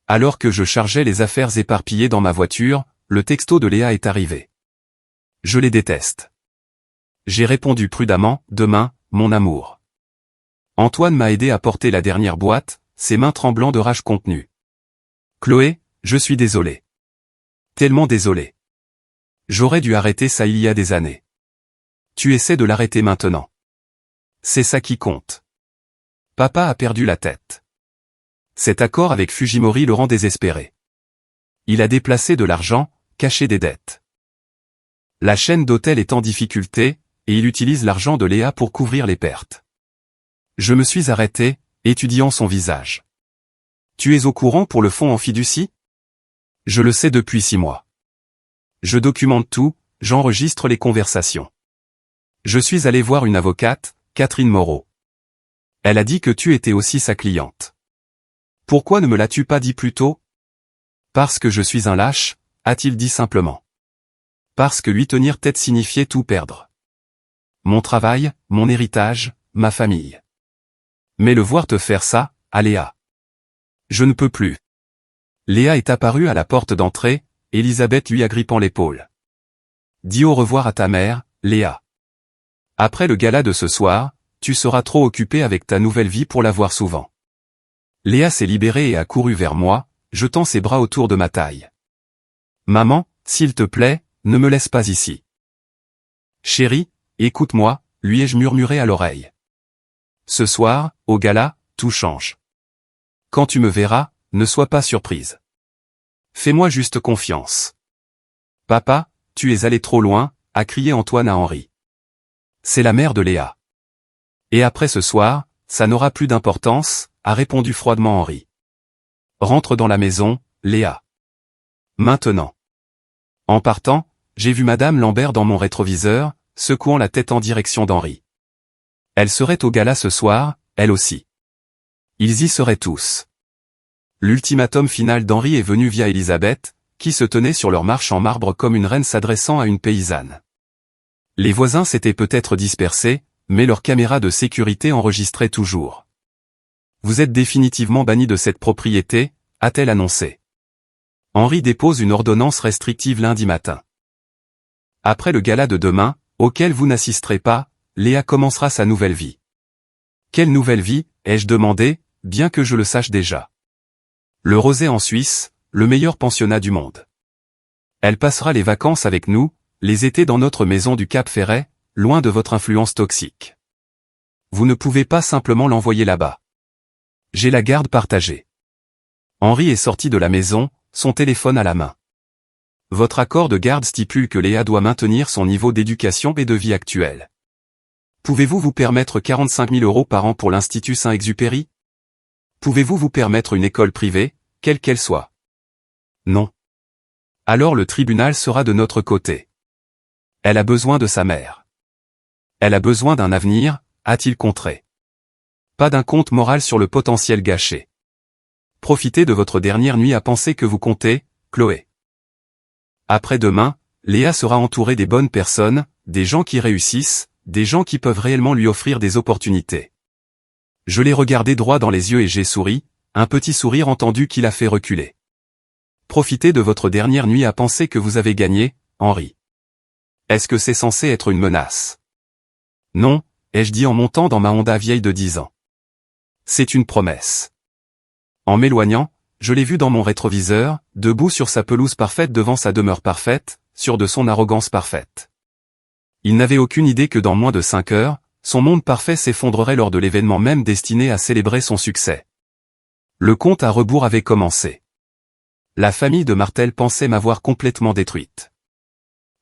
A: Alors que je chargeais les affaires éparpillées dans ma voiture, le texto de Léa est arrivé. Je les déteste. J'ai répondu prudemment, demain, mon amour. Antoine m'a aidé à porter la dernière boîte, ses mains tremblant de rage contenue. Chloé, je suis désolé. Tellement désolé. J'aurais dû arrêter ça il y a des années. Tu essaies de l'arrêter maintenant. C'est ça qui compte. Papa a perdu la tête. Cet accord avec Fujimori le rend désespéré. Il a déplacé de l'argent, caché des dettes. La chaîne d'hôtels est en difficulté, et il utilise l'argent de Léa pour couvrir les pertes. Je me suis arrêté, étudiant son visage. Tu es au courant pour le fonds en fiducie? Je le sais depuis 6 mois. Je documente tout, j'enregistre les conversations. Je suis allé voir une avocate, Catherine Moreau. Elle a dit que tu étais aussi sa cliente. Pourquoi ne me l'as-tu pas dit plus tôt? Parce que je suis un lâche, a-t-il dit simplement. Parce que lui tenir tête signifiait tout perdre. Mon travail, mon héritage, ma famille. Mais le voir te faire ça, à Léa. Je ne peux plus. Léa est apparue à la porte d'entrée, Elisabeth lui agrippant l'épaule. Dis au revoir à ta mère, Léa. Après le gala de ce soir, tu seras trop occupée avec ta nouvelle vie pour la voir souvent. Léa s'est libérée et a couru vers moi, jetant ses bras autour de ma taille. Maman, s'il te plaît, ne me laisse pas ici. Chérie, écoute-moi, lui ai-je murmuré à l'oreille. Ce soir, au gala, tout change. Quand tu me verras, ne sois pas surprise. Fais-moi juste confiance. Papa, tu es allé trop loin, a crié Antoine à Henri. C'est la mère de Léa. Et après ce soir, ça n'aura plus d'importance, a répondu froidement Henri. Rentre dans la maison, Léa. Maintenant. En partant, j'ai vu Madame Lambert dans mon rétroviseur, secouant la tête en direction d'Henri. Elle serait au gala ce soir, elle aussi. Ils y seraient tous. L'ultimatum final d'Henri est venu via Elisabeth, qui se tenait sur leur marche en marbre comme une reine s'adressant à une paysanne. Les voisins s'étaient peut-être dispersés, mais leurs caméras de sécurité enregistraient toujours. Vous êtes définitivement banni de cette propriété, a-t-elle annoncé. Henri dépose une ordonnance restrictive lundi matin. Après le gala de demain, auquel vous n'assisterez pas, Léa commencera sa nouvelle vie. Quelle nouvelle vie, ai-je demandé, bien que je le sache déjà. Le Rosé en Suisse, le meilleur pensionnat du monde. Elle passera les vacances avec nous, les étés dans notre maison du Cap Ferret, loin de votre influence toxique. Vous ne pouvez pas simplement l'envoyer là-bas. J'ai la garde partagée. Henri est sorti de la maison, son téléphone à la main. Votre accord de garde stipule que Léa doit maintenir son niveau d'éducation et de vie actuel. Pouvez-vous vous permettre 45 000 € par an pour l'Institut Saint-Exupéry? Pouvez-vous vous permettre une école privée, quelle qu'elle soit? Non. Alors le tribunal sera de notre côté. Elle a besoin de sa mère. Elle a besoin d'un avenir, a-t-il contré. Pas d'un compte moral sur le potentiel gâché. Profitez de votre dernière nuit à penser que vous comptez, Chloé. Après-demain, Léa sera entourée des bonnes personnes, des gens qui réussissent, des gens qui peuvent réellement lui offrir des opportunités. Je l'ai regardé droit dans les yeux et j'ai souri, un petit sourire entendu qui l'a fait reculer. Profitez de votre dernière nuit à penser que vous avez gagné, Henri. Est-ce que c'est censé être une menace? Non, ai-je dit en montant dans ma Honda vieille de 10 ans. C'est une promesse. En m'éloignant, je l'ai vu dans mon rétroviseur, debout sur sa pelouse parfaite devant sa demeure parfaite, sûr de son arrogance parfaite. Il n'avait aucune idée que dans moins de 5 heures, son monde parfait s'effondrerait lors de l'événement même destiné à célébrer son succès. Le compte à rebours avait commencé. La famille de Martel pensait m'avoir complètement détruite.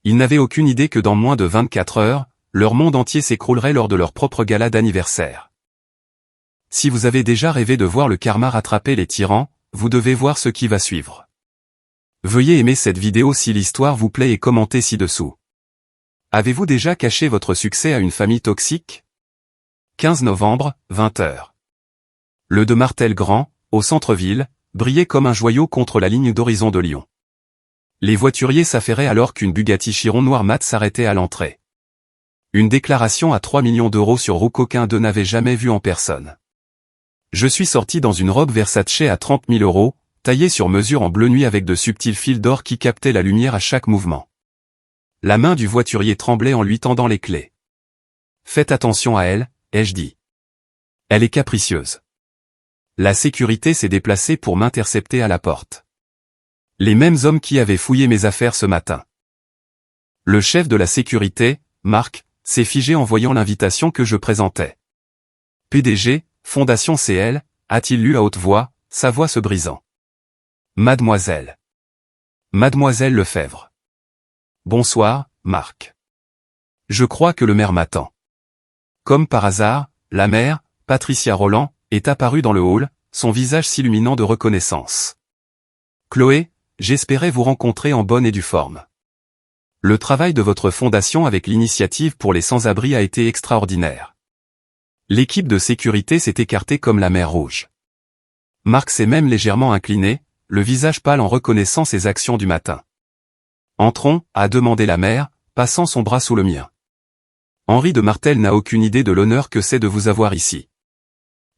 A: Ils n'avaient aucune idée que dans moins de 24 heures, leur monde entier s'écroulerait lors de leur propre gala d'anniversaire. Si vous avez déjà rêvé de voir le karma rattraper les tyrans, vous devez voir ce qui va suivre. Veuillez aimer cette vidéo si l'histoire vous plaît et commentez ci-dessous. Avez-vous déjà caché votre succès à une famille toxique? 15 novembre, 20h. Le de Martel Grand, au centre-ville, brillait comme un joyau contre la ligne d'horizon de Lyon. Les voituriers s'affairaient alors qu'une Bugatti Chiron noir mat s'arrêtait à l'entrée. Une déclaration à 3 millions d'euros sur roue qu'aucun d'eux n'avait jamais vue en personne. Je suis sorti dans une robe Versace à 30 000 €, taillée sur mesure en bleu nuit avec de subtils fils d'or qui captaient la lumière à chaque mouvement. La main du voiturier tremblait en lui tendant les clés. Faites attention à elle, ai-je dit. Elle est capricieuse. La sécurité s'est déplacée pour m'intercepter à la porte. Les mêmes hommes qui avaient fouillé mes affaires ce matin. Le chef de la sécurité, Marc, s'est figé en voyant l'invitation que je présentais. PDG, Fondation CL, a-t-il lu à haute voix, sa voix se brisant. Mademoiselle. Mademoiselle Lefebvre. Bonsoir, Marc. Je crois que le maire m'attend. Comme par hasard, la mère, Patricia Roland, est apparue dans le hall, son visage s'illuminant de reconnaissance. Chloé, j'espérais vous rencontrer en bonne et due forme. Le travail de votre fondation avec l'initiative pour les sans-abri a été extraordinaire. L'équipe de sécurité s'est écartée comme la mer Rouge. Marc s'est même légèrement incliné, le visage pâle en reconnaissant ses actions du matin. Entrons, a demandé la mère, passant son bras sous le mien. Henri de Martel n'a aucune idée de l'honneur que c'est de vous avoir ici.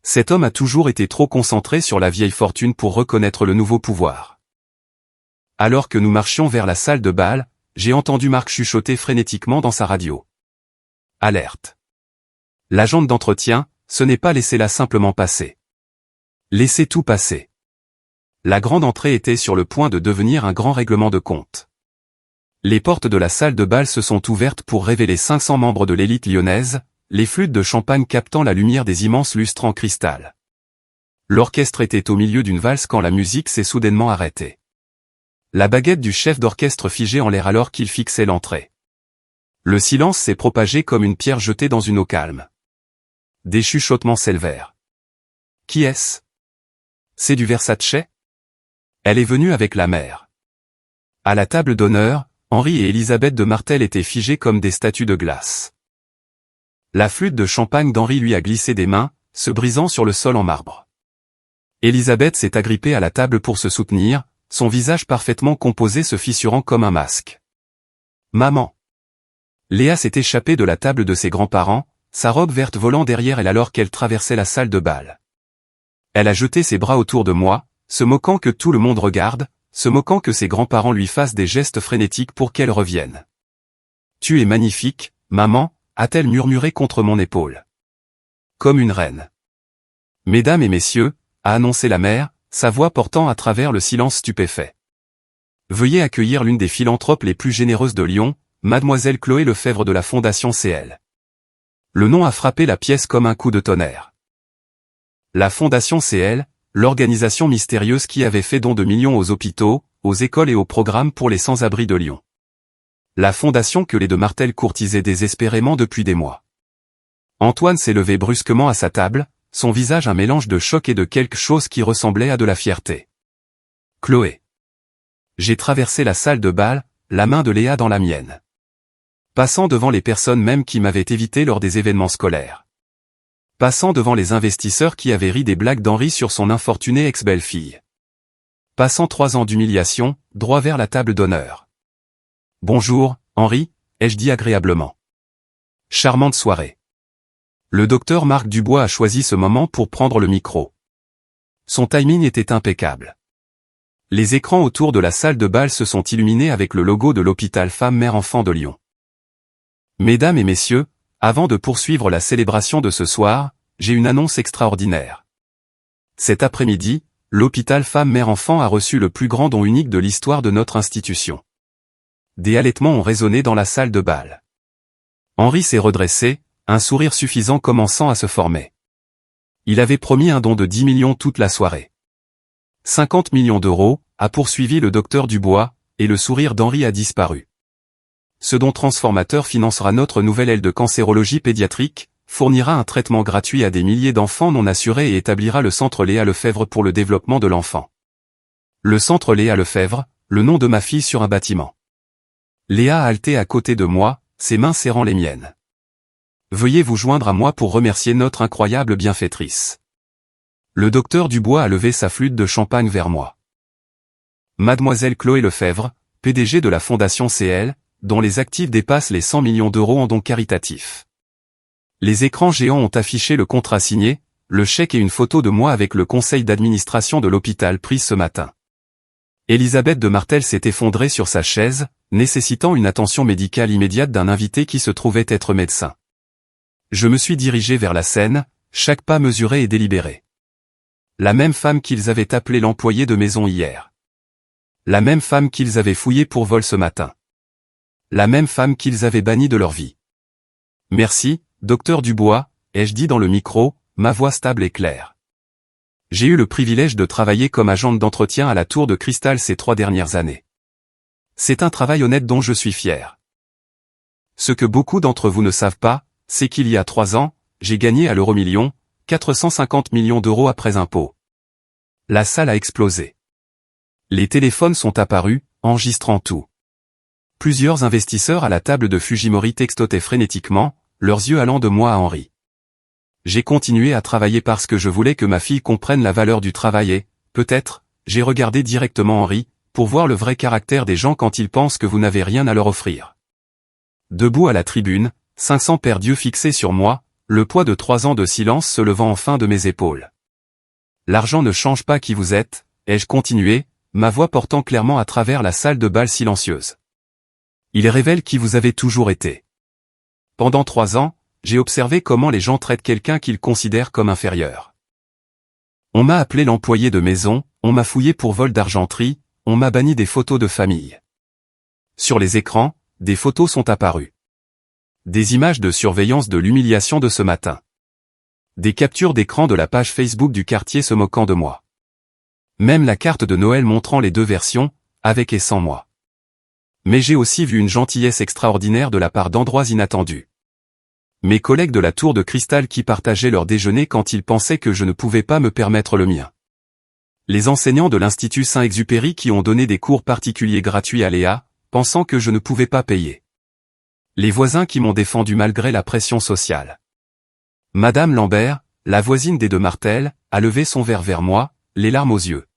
A: Cet homme a toujours été trop concentré sur la vieille fortune pour reconnaître le nouveau pouvoir. Alors que nous marchions vers la salle de bal, j'ai entendu Marc chuchoter frénétiquement dans sa radio. Alerte. L'agente d'entretien, ce n'est pas laisser-la simplement passer. Laissez tout passer. La grande entrée était sur le point de devenir un grand règlement de compte. Les portes de la salle de bal se sont ouvertes pour révéler 500 membres de l'élite lyonnaise, les flûtes de champagne captant la lumière des immenses lustres en cristal. L'orchestre était au milieu d'une valse quand la musique s'est soudainement arrêtée. La baguette du chef d'orchestre figée en l'air alors qu'il fixait l'entrée. Le silence s'est propagé comme une pierre jetée dans une eau calme. Des chuchotements s'élevèrent. Qui est-ce? C'est du Versace? Elle est venue avec la mère. À la table d'honneur, Henri et Elisabeth de Martel étaient figés comme des statues de glace. La flûte de champagne d'Henri lui a glissé des mains, se brisant sur le sol en marbre. Elisabeth s'est agrippée à la table pour se soutenir, son visage parfaitement composé se fissurant comme un masque. Maman. Léa s'est échappée de la table de ses grands-parents, sa robe verte volant derrière elle alors qu'elle traversait la salle de bal. Elle a jeté ses bras autour de moi, se moquant que tout le monde regarde, se moquant que ses grands-parents lui fassent des gestes frénétiques pour qu'elle revienne. Tu es magnifique, maman, a-t-elle murmuré contre mon épaule. Comme une reine. Mesdames et messieurs, a annoncé la mère, sa voix portant à travers le silence stupéfait. Veuillez accueillir l'une des philanthropes les plus généreuses de Lyon, mademoiselle Chloé Lefebvre de la Fondation CL. Le nom a frappé la pièce comme un coup de tonnerre. La Fondation CL, l'organisation mystérieuse qui avait fait don de millions aux hôpitaux, aux écoles et aux programmes pour les sans-abri de Lyon. La fondation que les de Martel courtisaient désespérément depuis des mois. Antoine s'est levé brusquement à sa table, son visage un mélange de choc et de quelque chose qui ressemblait à de la fierté. Chloé. J'ai traversé la salle de bal, la main de Léa dans la mienne. Passant devant les personnes même qui m'avaient évité lors des événements scolaires. Passant devant les investisseurs qui avaient ri des blagues d'Henri sur son infortunée ex-belle-fille. Passant 3 ans d'humiliation, droit vers la table d'honneur. Bonjour, Henri, ai-je dit agréablement. Charmante soirée. Le docteur Marc Dubois a choisi ce moment pour prendre le micro. Son timing était impeccable. Les écrans autour de la salle de bal se sont illuminés avec le logo de l'hôpital Femmes-Mères-Enfants de Lyon. Mesdames et messieurs, avant de poursuivre la célébration de ce soir, j'ai une annonce extraordinaire. Cet après-midi, l'hôpital Femmes-Mères-Enfants a reçu le plus grand don unique de l'histoire de notre institution. Des halètements ont résonné dans la salle de bal. Henri s'est redressé, un sourire suffisant commençant à se former. Il avait promis un don de 10 millions toute la soirée. 50 millions d'euros, a poursuivi le docteur Dubois, et le sourire d'Henri a disparu. Ce don transformateur financera notre nouvelle aile de cancérologie pédiatrique, fournira un traitement gratuit à des milliers d'enfants non assurés et établira le centre Léa Lefebvre pour le développement de l'enfant. Le centre Léa Lefebvre, le nom de ma fille sur un bâtiment. Léa a halté à côté de moi, ses mains serrant les miennes. Veuillez vous joindre à moi pour remercier notre incroyable bienfaitrice. Le docteur Dubois a levé sa flûte de champagne vers moi. Mademoiselle Chloé Lefebvre, PDG de la Fondation CL, dont les actifs dépassent les 100 millions d'euros en dons caritatifs. Les écrans géants ont affiché le contrat signé, le chèque et une photo de moi avec le conseil d'administration de l'hôpital prise ce matin. Elisabeth de Martel s'est effondrée sur sa chaise, nécessitant une attention médicale immédiate d'un invité qui se trouvait être médecin. Je me suis dirigé vers la scène, chaque pas mesuré et délibéré. La même femme qu'ils avaient appelée l'employé de maison hier. La même femme qu'ils avaient fouillée pour vol ce matin. La même femme qu'ils avaient bannie de leur vie. Merci, docteur Dubois, ai-je dit dans le micro, ma voix stable et claire. J'ai eu le privilège de travailler comme agente d'entretien à la Tour de Cristal ces 3 dernières années. C'est un travail honnête dont je suis fier. Ce que beaucoup d'entre vous ne savent pas, c'est qu'il y a 3 ans, j'ai gagné à l'euro-million, 450 millions d'euros après impôts. La salle a explosé. Les téléphones sont apparus, enregistrant tout. Plusieurs investisseurs à la table de Fujimori textotaient frénétiquement, leurs yeux allant de moi à Henri. J'ai continué à travailler parce que je voulais que ma fille comprenne la valeur du travail et, peut-être, j'ai regardé directement Henri, pour voir le vrai caractère des gens quand ils pensent que vous n'avez rien à leur offrir. Debout à la tribune, 500 paires d'yeux fixés sur moi, le poids de 3 ans de silence se levant enfin de mes épaules. L'argent ne change pas qui vous êtes, ai-je continué, ma voix portant clairement à travers la salle de bal silencieuse. Il révèle qui vous avez toujours été. Pendant 3 ans, j'ai observé comment les gens traitent quelqu'un qu'ils considèrent comme inférieur. On m'a appelé l'employé de maison, on m'a fouillé pour vol d'argenterie, on m'a banni des photos de famille. Sur les écrans, des photos sont apparues. Des images de surveillance de l'humiliation de ce matin. Des captures d'écran de la page Facebook du quartier se moquant de moi. Même la carte de Noël montrant les 2 versions, avec et sans moi. Mais j'ai aussi vu une gentillesse extraordinaire de la part d'endroits inattendus. Mes collègues de la Tour de Cristal qui partageaient leur déjeuner quand ils pensaient que je ne pouvais pas me permettre le mien. Les enseignants de l'Institut Saint-Exupéry qui ont donné des cours particuliers gratuits à Léa, pensant que je ne pouvais pas payer. Les voisins qui m'ont défendu malgré la pression sociale. Madame Lambert, la voisine des de Martel, a levé son verre vers moi, les larmes aux yeux.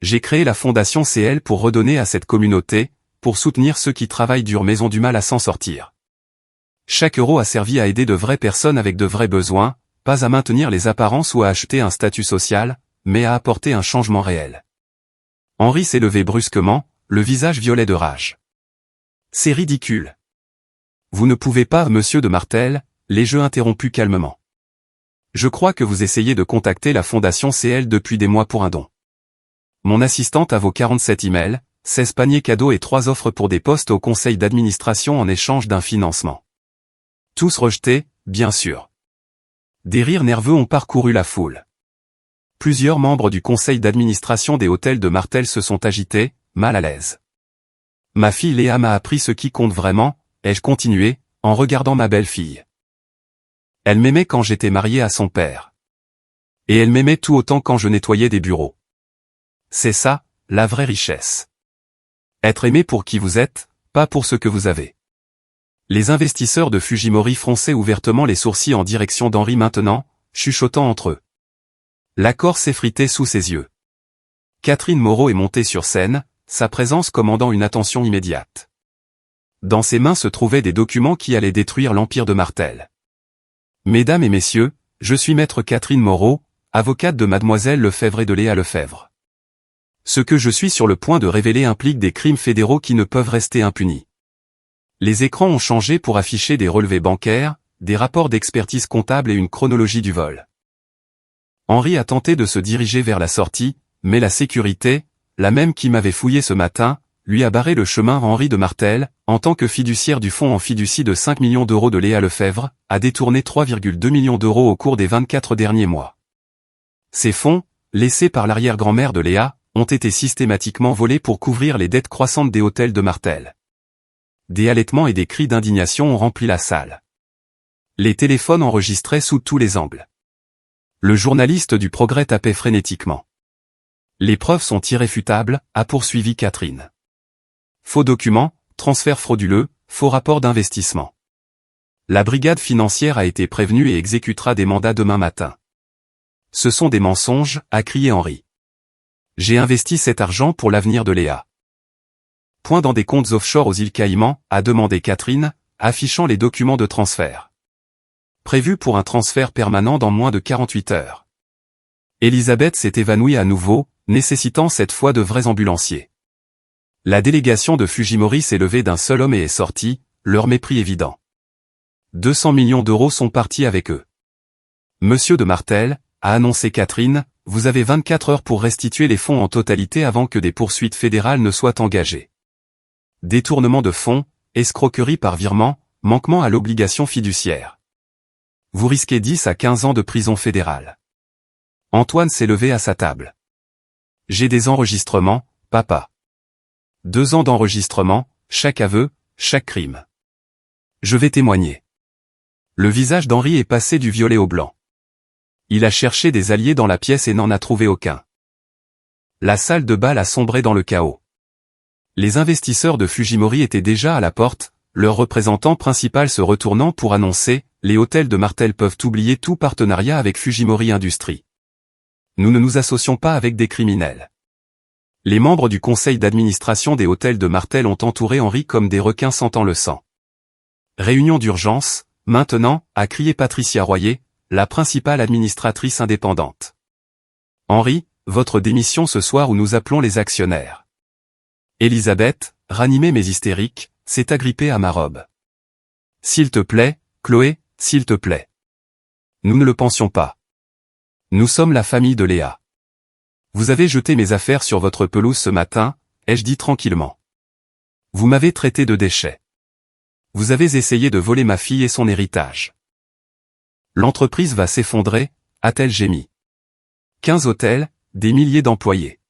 A: J'ai créé la Fondation CL pour redonner à cette communauté, pour soutenir ceux qui travaillent dur mais ont du mal à s'en sortir. Chaque euro a servi à aider de vraies personnes avec de vrais besoins, pas à maintenir les apparences ou à acheter un statut social, mais à apporter un changement réel. Henri s'est levé brusquement, le visage violet de rage. C'est ridicule. Vous ne pouvez pas, monsieur de Martel, les jeux interrompus calmement. Je crois que vous essayez de contacter la Fondation CL depuis des mois pour un don. Mon assistante a vos 47 emails, 16 paniers cadeaux et 3 offres pour des postes au conseil d'administration en échange d'un financement. Tous rejetés, bien sûr. Des rires nerveux ont parcouru la foule. Plusieurs membres du conseil d'administration des hôtels de Martel se sont agités, mal à l'aise. Ma fille Léa m'a appris ce qui compte vraiment, ai-je continué, en regardant ma belle-fille. Elle m'aimait quand j'étais marié à son père. Et elle m'aimait tout autant quand je nettoyais des bureaux. C'est ça, la vraie richesse. Être aimé pour qui vous êtes, pas pour ce que vous avez. Les investisseurs de Fujimori fronçaient ouvertement les sourcils en direction d'Henri maintenant, chuchotant entre eux. L'accord s'effritait sous ses yeux. Catherine Moreau est montée sur scène, sa présence commandant une attention immédiate. Dans ses mains se trouvaient des documents qui allaient détruire l'empire de Martel. Mesdames et messieurs, je suis maître Catherine Moreau, avocate de mademoiselle Lefebvre et de Léa Lefebvre. Ce que je suis sur le point de révéler implique des crimes fédéraux qui ne peuvent rester impunis. Les écrans ont changé pour afficher des relevés bancaires, des rapports d'expertise comptable et une chronologie du vol. Henri a tenté de se diriger vers la sortie, mais la sécurité, la même qui m'avait fouillé ce matin, lui a barré le chemin. Henri de Martel, en tant que fiduciaire du fonds en fiducie de 5 millions d'euros de Léa Lefebvre, a détourné 3,2 millions d'euros au cours des 24 derniers mois. Ces fonds, laissés par l'arrière-grand-mère de Léa, ont été systématiquement volés pour couvrir les dettes croissantes des hôtels de Martel. Des halètements et des cris d'indignation ont rempli la salle. Les téléphones enregistraient sous tous les angles. Le journaliste du Progrès tapait frénétiquement. Les preuves sont irréfutables, a poursuivi Catherine. Faux documents, transferts frauduleux, faux rapports d'investissement. La brigade financière a été prévenue et exécutera des mandats demain matin. Ce sont des mensonges, a crié Henri. J'ai investi cet argent pour l'avenir de Léa. Point dans des comptes offshore aux îles Caïmans, a demandé Catherine, affichant les documents de transfert. Prévu pour un transfert permanent dans moins de 48 heures. Elisabeth s'est évanouie à nouveau, nécessitant cette fois de vrais ambulanciers. La délégation de Fujimori s'est levée d'un seul homme et est sortie, leur mépris évident. 200 millions d'euros sont partis avec eux. Monsieur de Martel, a annoncé Catherine, vous avez 24 heures pour restituer les fonds en totalité avant que des poursuites fédérales ne soient engagées. Détournement de fonds, escroquerie par virement, manquement à l'obligation fiduciaire. Vous risquez 10 à 15 ans de prison fédérale. Antoine s'est levé à sa table. J'ai des enregistrements, papa. 2 ans d'enregistrement, chaque aveu, chaque crime. Je vais témoigner. Le visage d'Henri est passé du violet au blanc. Il a cherché des alliés dans la pièce et n'en a trouvé aucun. La salle de bal a sombré dans le chaos. Les investisseurs de Fujimori étaient déjà à la porte, leur représentant principal se retournant pour annoncer « Les hôtels de Martel peuvent oublier tout partenariat avec Fujimori Industries. Nous ne nous associons pas avec des criminels. » Les membres du conseil d'administration des hôtels de Martel ont entouré Henri comme des requins sentant le sang. Réunion d'urgence, maintenant, a crié Patricia Royer, la principale administratrice indépendante. Henri, votre démission ce soir ou nous appelons les actionnaires. Elisabeth, ranimée mais hystérique, s'est agrippée à ma robe. S'il te plaît, Chloé, s'il te plaît. Nous ne le pensions pas. Nous sommes la famille de Léa. Vous avez jeté mes affaires sur votre pelouse ce matin, ai-je dit tranquillement. Vous m'avez traité de déchet. Vous avez essayé de voler ma fille et son héritage. L'entreprise va s'effondrer, a-t-elle gémi. 15 hôtels, des milliers d'employés.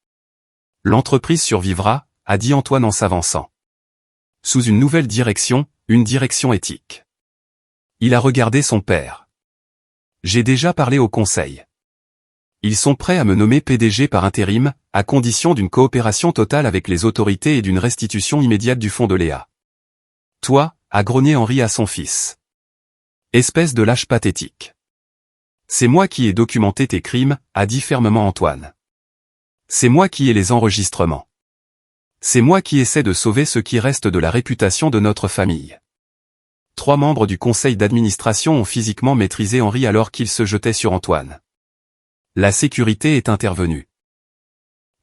A: L'entreprise survivra, a dit Antoine en s'avançant. Sous une nouvelle direction, une direction éthique. Il a regardé son père. J'ai déjà parlé au conseil. Ils sont prêts à me nommer PDG par intérim, à condition d'une coopération totale avec les autorités et d'une restitution immédiate du fonds de Léa. Toi, a grogné Henri à son fils. Espèce de lâche pathétique. C'est moi qui ai documenté tes crimes, a dit fermement Antoine. C'est moi qui ai les enregistrements. C'est moi qui essaie de sauver ce qui reste de la réputation de notre famille. 3 membres du conseil d'administration ont physiquement maîtrisé Henri alors qu'il se jetait sur Antoine. La sécurité est intervenue.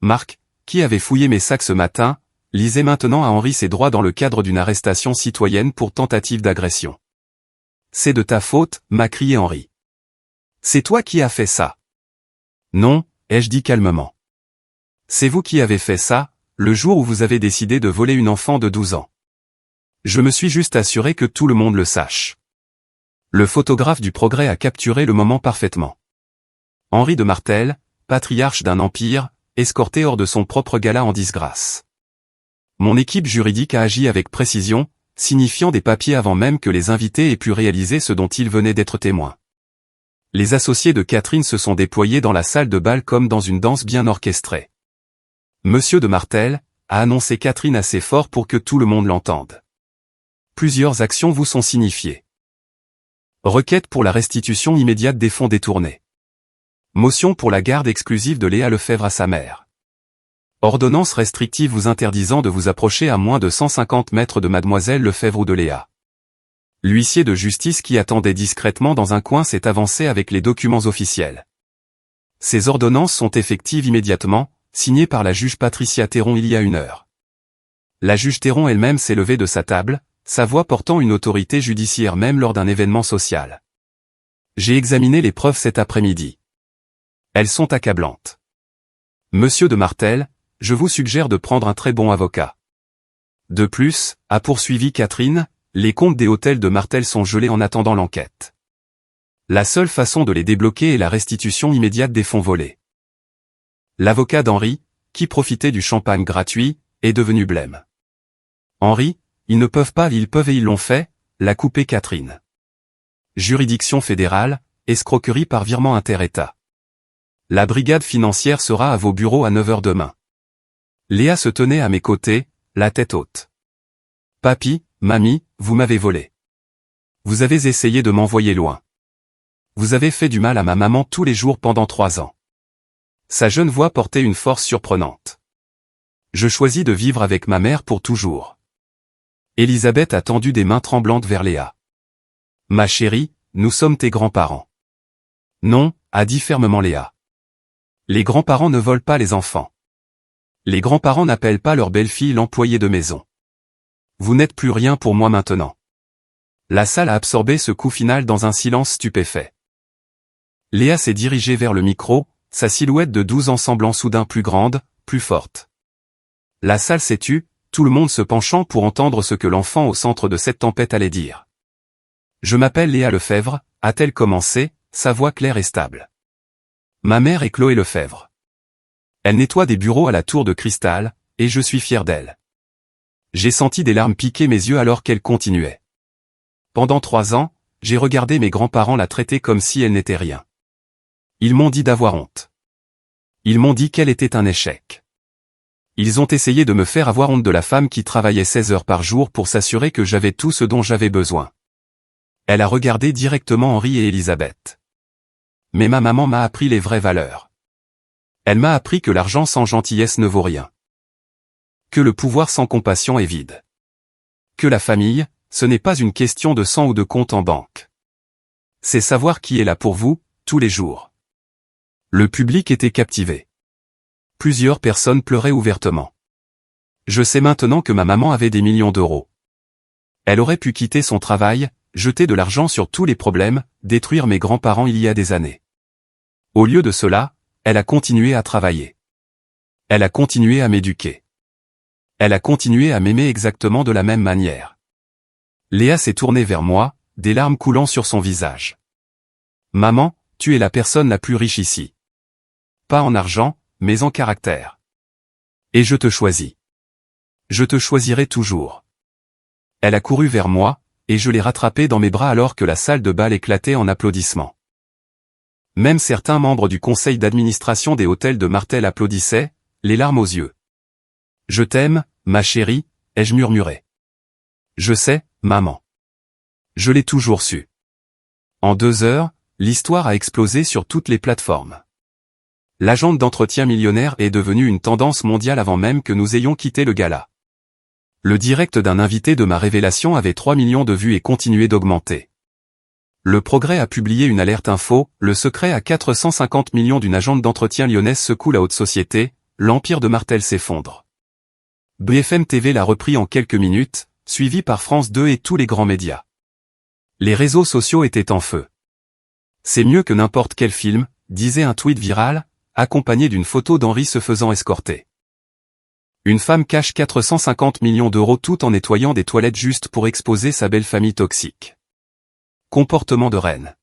A: Marc, qui avait fouillé mes sacs ce matin, lisait maintenant à Henri ses droits dans le cadre d'une arrestation citoyenne pour tentative d'agression. C'est de ta faute, m'a crié Henri. C'est toi qui as fait ça. Non, ai-je dit calmement. C'est vous qui avez fait ça, le jour où vous avez décidé de voler une enfant de 12 ans. Je me suis juste assuré que tout le monde le sache. Le photographe du Progrès a capturé le moment parfaitement. Henri de Martel, patriarche d'un empire, escorté hors de son propre gala en disgrâce. Mon équipe juridique a agi avec précision, signifiant des papiers avant même que les invités aient pu réaliser ce dont ils venaient d'être témoins. Les associés de Catherine se sont déployés dans la salle de bal comme dans une danse bien orchestrée. Monsieur de Martel a annoncé Catherine assez fort pour que tout le monde l'entende. Plusieurs actions vous sont signifiées. Requête pour la restitution immédiate des fonds détournés. Motion pour la garde exclusive de Léa Lefebvre à sa mère. Ordonnance restrictive vous interdisant de vous approcher à moins de 150 mètres de mademoiselle Lefebvre ou de Léa. L'huissier de justice qui attendait discrètement dans un coin s'est avancé avec les documents officiels. Ces ordonnances sont effectives immédiatement, signées par la juge Patricia Théron il y a 1 heure. La juge Théron elle-même s'est levée de sa table, sa voix portant une autorité judiciaire même lors d'un événement social. J'ai examiné les preuves cet après-midi. Elles sont accablantes. Monsieur de Martel, je vous suggère de prendre un très bon avocat. De plus, a poursuivi Catherine, les comptes des hôtels de Martel sont gelés en attendant l'enquête. La seule façon de les débloquer est la restitution immédiate des fonds volés. L'avocat d'Henri, qui profitait du champagne gratuit, est devenu blême. Henri, ils ne peuvent pas, ils peuvent et ils l'ont fait, l'a coupé Catherine. Juridiction fédérale, escroquerie par virement inter-État. La brigade financière sera à vos bureaux à 9 h demain. Léa se tenait à mes côtés, la tête haute. Papi, mamie, vous m'avez volé. Vous avez essayé de m'envoyer loin. Vous avez fait du mal à ma maman tous les jours pendant 3 ans. Sa jeune voix portait une force surprenante. Je choisis de vivre avec ma mère pour toujours. Elisabeth a tendu des mains tremblantes vers Léa. Ma chérie, nous sommes tes grands-parents. Non, a dit fermement Léa. Les grands-parents ne volent pas les enfants. Les grands-parents n'appellent pas leur belle-fille l'employée de maison. Vous n'êtes plus rien pour moi maintenant. La salle a absorbé ce coup final dans un silence stupéfait. Léa s'est dirigée vers le micro, sa silhouette de 12 ans semblant soudain plus grande, plus forte. La salle s'est tue, tout le monde se penchant pour entendre ce que l'enfant au centre de cette tempête allait dire. Je m'appelle Léa Lefebvre, a-t-elle commencé, sa voix claire et stable. Ma mère est Chloé Lefebvre. Elle nettoie des bureaux à la tour de cristal, et je suis fier d'elle. J'ai senti des larmes piquer mes yeux alors qu'elle continuait. Pendant 3 ans, j'ai regardé mes grands-parents la traiter comme si elle n'était rien. Ils m'ont dit d'avoir honte. Ils m'ont dit qu'elle était un échec. Ils ont essayé de me faire avoir honte de la femme qui travaillait 16 heures par jour pour s'assurer que j'avais tout ce dont j'avais besoin. Elle a regardé directement Henri et Elisabeth. Mais ma maman m'a appris les vraies valeurs. Elle m'a appris que l'argent sans gentillesse ne vaut rien. Que le pouvoir sans compassion est vide. Que la famille, ce n'est pas une question de sang ou de compte en banque. C'est savoir qui est là pour vous, tous les jours. Le public était captivé. Plusieurs personnes pleuraient ouvertement. Je sais maintenant que ma maman avait des millions d'euros. Elle aurait pu quitter son travail, jeter de l'argent sur tous les problèmes, détruire mes grands-parents il y a des années. Au lieu de cela, elle a continué à travailler. Elle a continué à m'éduquer. Elle a continué à m'aimer exactement de la même manière. Léa s'est tournée vers moi, des larmes coulant sur son visage. Maman, tu es la personne la plus riche ici. Pas en argent, mais en caractère. Et je te choisis. Je te choisirai toujours. Elle a couru vers moi, et je l'ai rattrapée dans mes bras alors que la salle de bal éclatait en applaudissements. Même certains membres du conseil d'administration des hôtels de Martel applaudissaient, les larmes aux yeux. Je t'aime, ma chérie, ai-je murmuré. Je sais, maman. Je l'ai toujours su. En 2 heures, l'histoire a explosé sur toutes les plateformes. L'agente d'entretien millionnaire est devenue une tendance mondiale avant même que nous ayons quitté le gala. Le direct d'un invité de ma révélation avait 3 millions de vues et continuait d'augmenter. Le Progrès a publié une alerte info, le secret à 450 millions d'une agente d'entretien lyonnaise secoue la haute société, l'empire de Martel s'effondre. BFM TV l'a repris en quelques minutes, suivi par France 2 et tous les grands médias. Les réseaux sociaux étaient en feu. C'est mieux que n'importe quel film, disait un tweet viral, accompagné d'une photo d'Henri se faisant escorter. Une femme cache 450 millions d'euros tout en nettoyant des toilettes juste pour exposer sa belle famille toxique. Comportement de reine.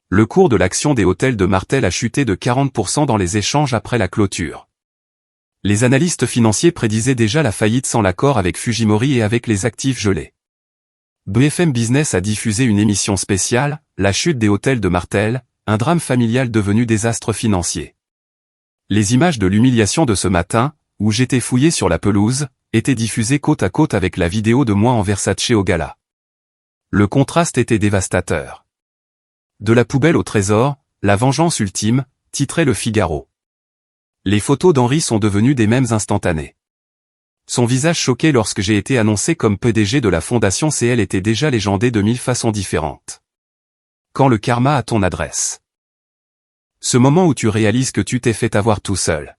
A: Le cours de l'action des hôtels de Martel a chuté de 40% dans les échanges après la clôture. Les analystes financiers prédisaient déjà la faillite sans l'accord avec Fujimori et avec les actifs gelés. BFM Business a diffusé une émission spéciale, La chute des hôtels de Martel, un drame familial devenu désastre financier. Les images de l'humiliation de ce matin, où j'étais fouillé sur la pelouse, étaient diffusées côte à côte avec la vidéo de moi en Versace au gala. Le contraste était dévastateur. De la poubelle au trésor, la vengeance ultime, titrait Le Figaro. Les photos d'Henri sont devenues des mèmes instantanés. Son visage choqué lorsque j'ai été annoncé comme PDG de la fondation CL était déjà légendé de 1000 façons différentes. Quand le karma à ton adresse. Ce moment où tu réalises que tu t'es fait avoir tout seul.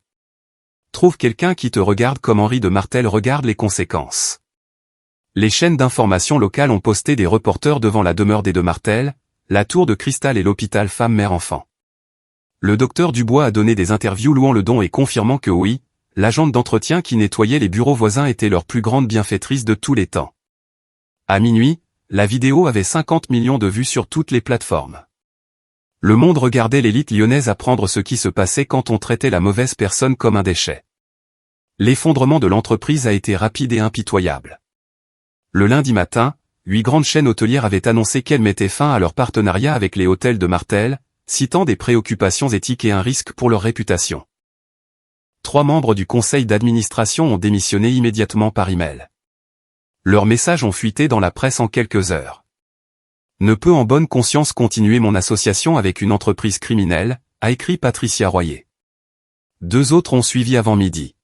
A: Trouve quelqu'un qui te regarde comme Henri de Martel regarde les conséquences. Les chaînes d'information locales ont posté des reporters devant la demeure des de Martel, la tour de cristal et l'hôpital femme-mère-enfant. Le docteur Dubois a donné des interviews louant le don et confirmant que oui, l'agente d'entretien qui nettoyait les bureaux voisins était leur plus grande bienfaitrice de tous les temps. À minuit, la vidéo avait 50 millions de vues sur toutes les plateformes. Le monde regardait l'élite lyonnaise apprendre ce qui se passait quand on traitait la mauvaise personne comme un déchet. L'effondrement de l'entreprise a été rapide et impitoyable. Le lundi matin, 8 grandes chaînes hôtelières avaient annoncé qu'elles mettaient fin à leur partenariat avec les hôtels de Martel, citant des préoccupations éthiques et un risque pour leur réputation. 3 membres du conseil d'administration ont démissionné immédiatement par email. Leurs messages ont fuité dans la presse en quelques heures. Ne peut en bonne conscience continuer mon association avec une entreprise criminelle, a écrit Patricia Royer. 2 autres ont suivi avant midi.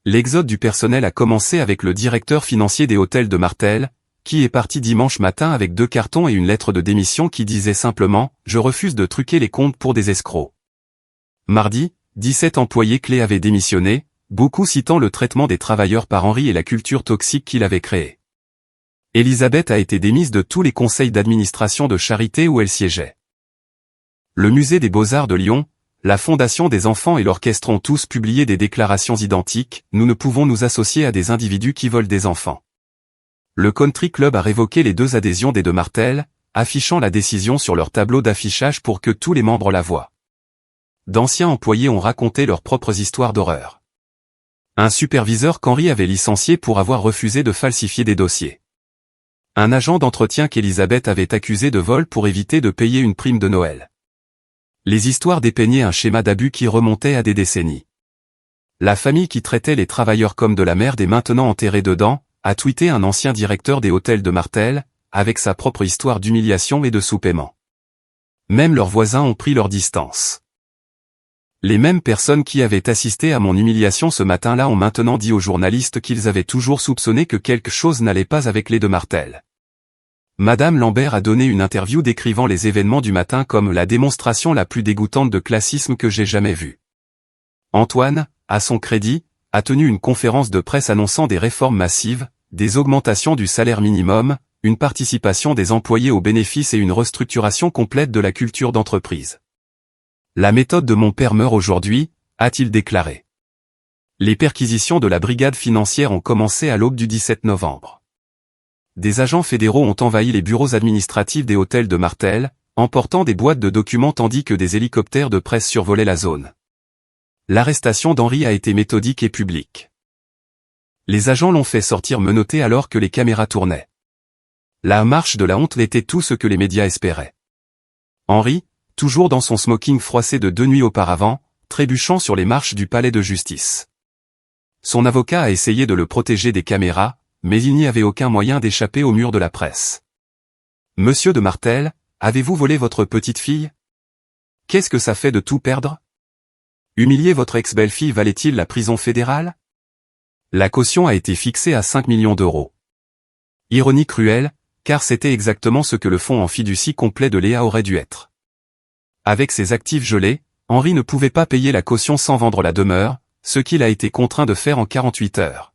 A: L'exode du personnel a commencé avec le directeur financier des hôtels de Martel, qui est parti dimanche matin avec 2 cartons et une lettre de démission qui disait simplement « Je refuse de truquer les comptes pour des escrocs ». Mardi, 17 employés clés avaient démissionné, beaucoup citant le traitement des travailleurs par Henri et la culture toxique qu'il avait créée. Elisabeth a été démise de tous les conseils d'administration de charité où elle siégeait. Le musée des Beaux-Arts de Lyon, la Fondation des enfants et l'orchestre ont tous publié des déclarations identiques, nous ne pouvons nous associer à des individus qui volent des enfants. Le Country Club a révoqué les 2 adhésions des de Martel, affichant la décision sur leur tableau d'affichage pour que tous les membres la voient. D'anciens employés ont raconté leurs propres histoires d'horreur. Un superviseur qu'Henri avait licencié pour avoir refusé de falsifier des dossiers. Un agent d'entretien qu'Elisabeth avait accusé de vol pour éviter de payer une prime de Noël. Les histoires dépeignaient un schéma d'abus qui remontait à des décennies. La famille qui traitait les travailleurs comme de la merde est maintenant enterrée dedans, a tweeté un ancien directeur des hôtels de Martel, avec sa propre histoire d'humiliation et de sous-paiement. Même leurs voisins ont pris leur distance. Les mêmes personnes qui avaient assisté à mon humiliation ce matin-là ont maintenant dit aux journalistes qu'ils avaient toujours soupçonné que quelque chose n'allait pas avec les de Martel. Madame Lambert a donné une interview décrivant les événements du matin comme la démonstration la plus dégoûtante de classisme que j'ai jamais vue. Antoine, à son crédit, a tenu une conférence de presse annonçant des réformes massives, des augmentations du salaire minimum, une participation des employés aux bénéfices et une restructuration complète de la culture d'entreprise. La méthode de mon père meurt aujourd'hui, a-t-il déclaré. Les perquisitions de la brigade financière ont commencé à l'aube du 17 novembre. Des agents fédéraux ont envahi les bureaux administratifs des hôtels de Martel, emportant des boîtes de documents tandis que des hélicoptères de presse survolaient la zone. L'arrestation d'Henri a été méthodique et publique. Les agents l'ont fait sortir menotté alors que les caméras tournaient. La marche de la honte était tout ce que les médias espéraient. Henri, toujours dans son smoking froissé de 2 nuits auparavant, trébuchant sur les marches du palais de justice. Son avocat a essayé de le protéger des caméras, mais il n'y avait aucun moyen d'échapper au mur de la presse. Monsieur de Martel, avez-vous volé votre petite fille? Qu'est-ce que ça fait de tout perdre? Humilier votre ex-belle-fille valait-il la prison fédérale? La caution a été fixée à 5 millions d'euros. Ironie cruelle, car c'était exactement ce que le fonds en fiducie complet de Léa aurait dû être. Avec ses actifs gelés, Henri ne pouvait pas payer la caution sans vendre la demeure, ce qu'il a été contraint de faire en 48 heures.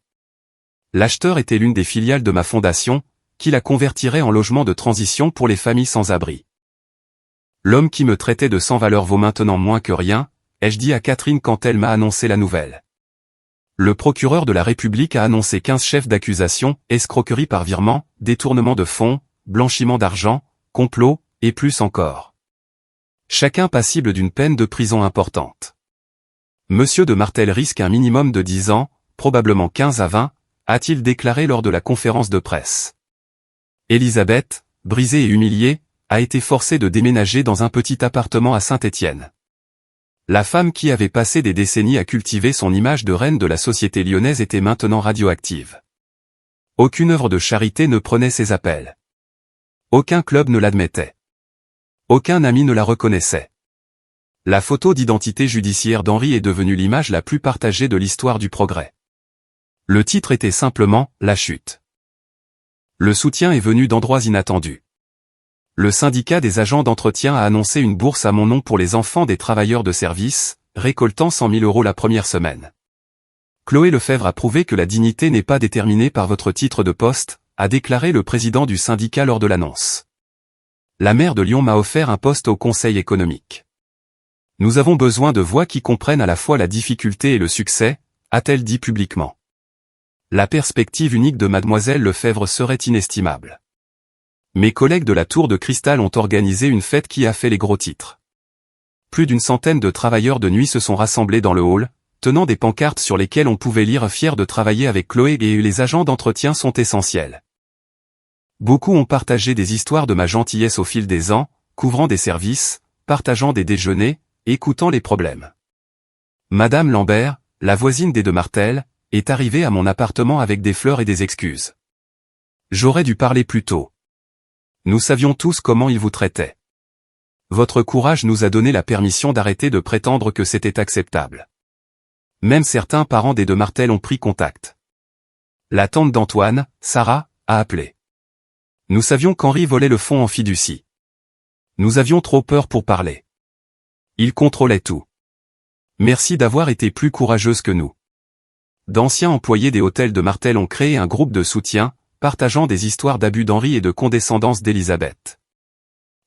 A: L'acheteur était l'une des filiales de ma fondation, qui la convertirait en logement de transition pour les familles sans abri. L'homme qui me traitait de sans valeur vaut maintenant moins que rien, ai-je dit à Catherine quand elle m'a annoncé la nouvelle. Le procureur de la République a annoncé 15 chefs d'accusation, escroquerie par virement, détournement de fonds, blanchiment d'argent, complot, et plus encore. Chacun passible d'une peine de prison importante. Monsieur de Martel risque un minimum de 10 ans, probablement 15 à 20, a-t-il déclaré lors de la conférence de presse. Elisabeth, brisée et humiliée, a été forcée de déménager dans un petit appartement à Saint-Étienne. La femme qui avait passé des décennies à cultiver son image de reine de la société lyonnaise était maintenant radioactive. Aucune œuvre de charité ne prenait ses appels. Aucun club ne l'admettait. Aucun ami ne la reconnaissait. La photo d'identité judiciaire d'Henri est devenue l'image la plus partagée de l'histoire du progrès. Le titre était simplement « La chute ». Le soutien est venu d'endroits inattendus. Le syndicat des agents d'entretien a annoncé une bourse à mon nom pour les enfants des travailleurs de service, récoltant 100 000 € la première semaine. Chloé Lefebvre a prouvé que la dignité n'est pas déterminée par votre titre de poste, a déclaré le président du syndicat lors de l'annonce. La maire de Lyon m'a offert un poste au Conseil économique. Nous avons besoin de voix qui comprennent à la fois la difficulté et le succès, a-t-elle dit publiquement. La perspective unique de mademoiselle Lefebvre serait inestimable. Mes collègues de la Tour de Cristal ont organisé une fête qui a fait les gros titres. Plus d'une centaine de travailleurs de nuit se sont rassemblés dans le hall, tenant des pancartes sur lesquelles on pouvait lire « Fiers de travailler avec Chloé » et « Les agents d'entretien sont essentiels ». Beaucoup ont partagé des histoires de ma gentillesse au fil des ans, couvrant des services, partageant des déjeuners, écoutant les problèmes. Madame Lambert, la voisine des de Martel, est arrivée à mon appartement avec des fleurs et des excuses. J'aurais dû parler plus tôt. Nous savions tous comment il vous traitait. Votre courage nous a donné la permission d'arrêter de prétendre que c'était acceptable. Même certains parents des de Martel ont pris contact. La tante d'Antoine, Sarah, a appelé. Nous savions qu'Henri volait le fonds en fiducie. Nous avions trop peur pour parler. Il contrôlait tout. Merci d'avoir été plus courageuse que nous. D'anciens employés des hôtels de Martel ont créé un groupe de soutien, partageant des histoires d'abus d'Henri et de condescendance d'Elisabeth.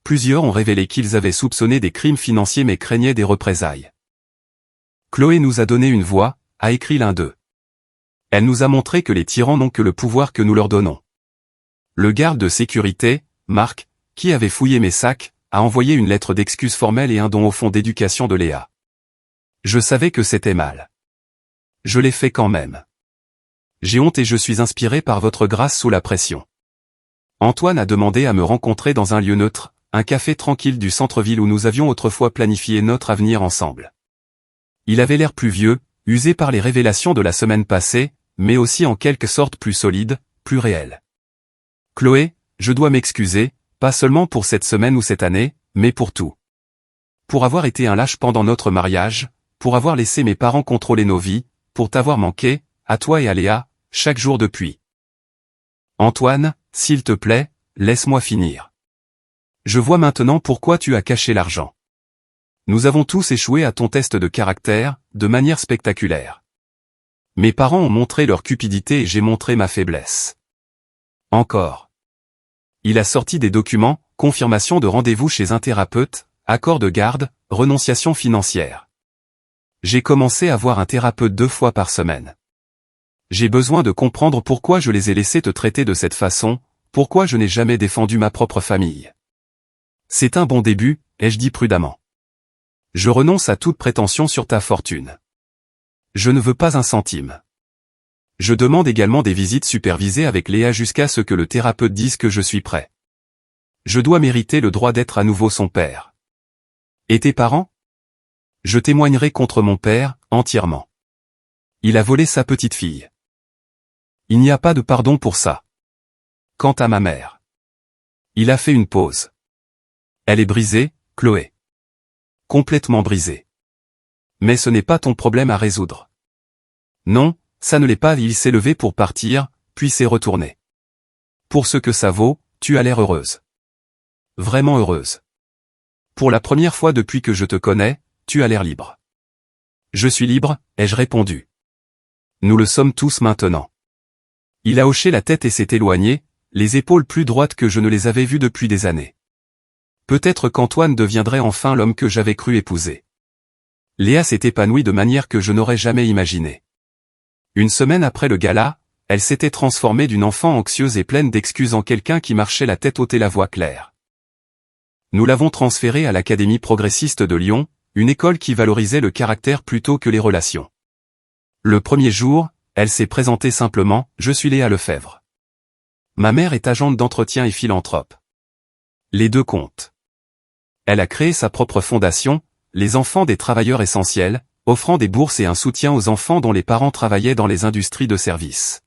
A: Plusieurs ont révélé qu'ils avaient soupçonné des crimes financiers mais craignaient des représailles. Chloé nous a donné une voix, a écrit l'un d'eux. Elle nous a montré que les tyrans n'ont que le pouvoir que nous leur donnons. Le garde de sécurité, Marc, qui avait fouillé mes sacs, a envoyé une lettre d'excuse formelle et un don au fonds d'éducation de Léa. Je savais que c'était mal. Je l'ai fait quand même. J'ai honte et je suis inspiré par votre grâce sous la pression. Antoine a demandé à me rencontrer dans un lieu neutre, un café tranquille du centre-ville où nous avions autrefois planifié notre avenir ensemble. Il avait l'air plus vieux, usé par les révélations de la semaine passée, mais aussi en quelque sorte plus solide, plus réel. Chloé, je dois m'excuser, pas seulement pour cette semaine ou cette année, mais pour tout. Pour avoir été un lâche pendant notre mariage, pour avoir laissé mes parents contrôler nos vies, pour t'avoir manqué, à toi et à Léa, chaque jour depuis. Antoine, s'il te plaît, laisse-moi finir. Je vois maintenant pourquoi tu as caché l'argent. Nous avons tous échoué à ton test de caractère, de manière spectaculaire. Mes parents ont montré leur cupidité et j'ai montré ma faiblesse. Encore. Il a sorti des documents, confirmation de rendez-vous chez un thérapeute, accord de garde, renonciation financière. J'ai commencé à voir un thérapeute 2 fois par semaine. J'ai besoin de comprendre pourquoi je les ai laissés te traiter de cette façon, pourquoi je n'ai jamais défendu ma propre famille. C'est un bon début, ai-je dit prudemment. Je renonce à toute prétention sur ta fortune. Je ne veux pas un centime. Je demande également des visites supervisées avec Léa jusqu'à ce que le thérapeute dise que je suis prêt. Je dois mériter le droit d'être à nouveau son père. Et tes parents ? Je témoignerai contre mon père, entièrement. Il a volé sa petite fille. Il n'y a pas de pardon pour ça. Quant à ma mère. Il a fait une pause. Elle est brisée, Chloé. Complètement brisée. Mais ce n'est pas ton problème à résoudre. Non, ça ne l'est pas. Il s'est levé pour partir, puis s'est retourné. Pour ce que ça vaut, tu as l'air heureuse. Vraiment heureuse. Pour la première fois depuis que je te connais, tu as l'air libre. Je suis libre, ai-je répondu. Nous le sommes tous maintenant. Il a hoché la tête et s'est éloigné, les épaules plus droites que je ne les avais vues depuis des années. Peut-être qu'Antoine deviendrait enfin l'homme que j'avais cru épouser. Léa s'est épanouie de manière que je n'aurais jamais imaginée. Une semaine après le gala, elle s'était transformée d'une enfant anxieuse et pleine d'excuses en quelqu'un qui marchait la tête haute et la voix claire. Nous l'avons transférée à l'Académie progressiste de Lyon, une école qui valorisait le caractère plutôt que les relations. Le premier jour, elle s'est présentée simplement « Je suis Léa Lefebvre. Ma mère est agente d'entretien et philanthrope. » Les deux comptent. Elle a créé sa propre fondation, Les Enfants des Travailleurs Essentiels, offrant des bourses et un soutien aux enfants dont les parents travaillaient dans les industries de services.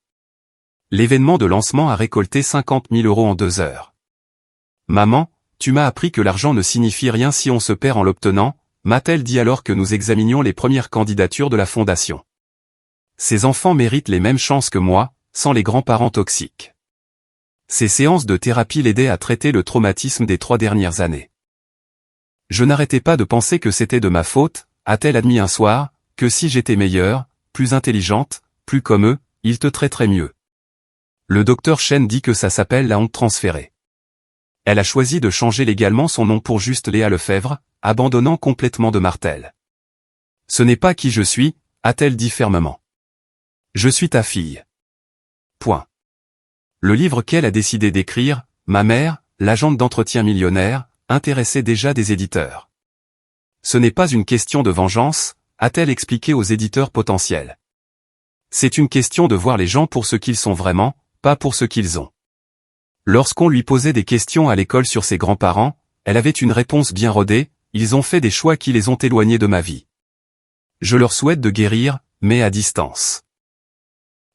A: L'événement de lancement a récolté 50 000 € en 2 heures. Maman, tu m'as appris que l'argent ne signifie rien si on se perd en l'obtenant, m'a-t-elle dit alors que nous examinions les premières candidatures de la fondation. Ces enfants méritent les mêmes chances que moi, sans les grands-parents toxiques. Ces séances de thérapie l'aidaient à traiter le traumatisme des 3 dernières années. Je n'arrêtais pas de penser que c'était de ma faute, a-t-elle admis un soir, que si j'étais meilleure, plus intelligente, plus comme eux, ils te traiteraient mieux. Le docteur Chen dit que ça s'appelle la honte transférée. Elle a choisi de changer légalement son nom pour juste Léa Lefebvre, abandonnant complètement de Martel. Ce n'est pas qui je suis, a-t-elle dit fermement. Je suis ta fille. Point. Le livre qu'elle a décidé d'écrire, Ma mère, l'agente d'entretien millionnaire, intéressait déjà des éditeurs. Ce n'est pas une question de vengeance, a-t-elle expliqué aux éditeurs potentiels. C'est une question de voir les gens pour ce qu'ils sont vraiment, pas pour ce qu'ils ont. Lorsqu'on lui posait des questions à l'école sur ses grands-parents, elle avait une réponse bien rodée, ils ont fait des choix qui les ont éloignés de ma vie. Je leur souhaite de guérir, mais à distance.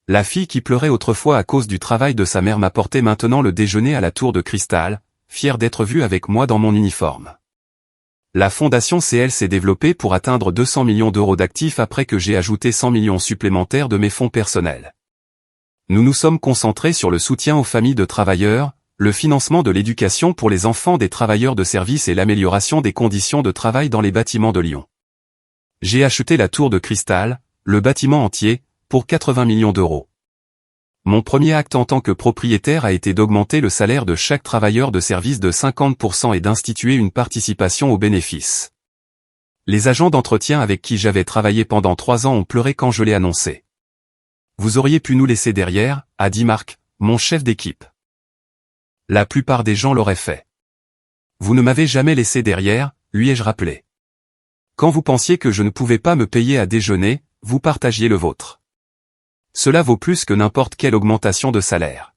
A: La fille qui pleurait autrefois à cause du travail de sa mère m'apportait maintenant le déjeuner à la tour de cristal, fière d'être vue avec moi dans mon uniforme. La fondation CL s'est développée pour atteindre 200 millions € d'actifs après que j'ai ajouté 100 millions supplémentaires de mes fonds personnels. Nous nous sommes concentrés sur le soutien aux familles de travailleurs, le financement de l'éducation pour les enfants des travailleurs de service et l'amélioration des conditions de travail dans les bâtiments de Lyon. J'ai acheté la tour de cristal, le bâtiment entier, pour 80 millions €. Mon premier acte en tant que propriétaire a été d'augmenter le salaire de chaque travailleur de service de 50% et d'instituer une participation aux bénéfices. Les agents d'entretien avec qui j'avais travaillé pendant 3 ans ont pleuré quand je l'ai annoncé. Vous auriez pu nous laisser derrière, a dit Marc, mon chef d'équipe. La plupart des gens l'auraient fait. Vous ne m'avez jamais laissé derrière, lui ai-je rappelé. Quand vous pensiez que je ne pouvais pas me payer à déjeuner, vous partagiez le vôtre. Cela vaut plus que n'importe quelle augmentation de salaire.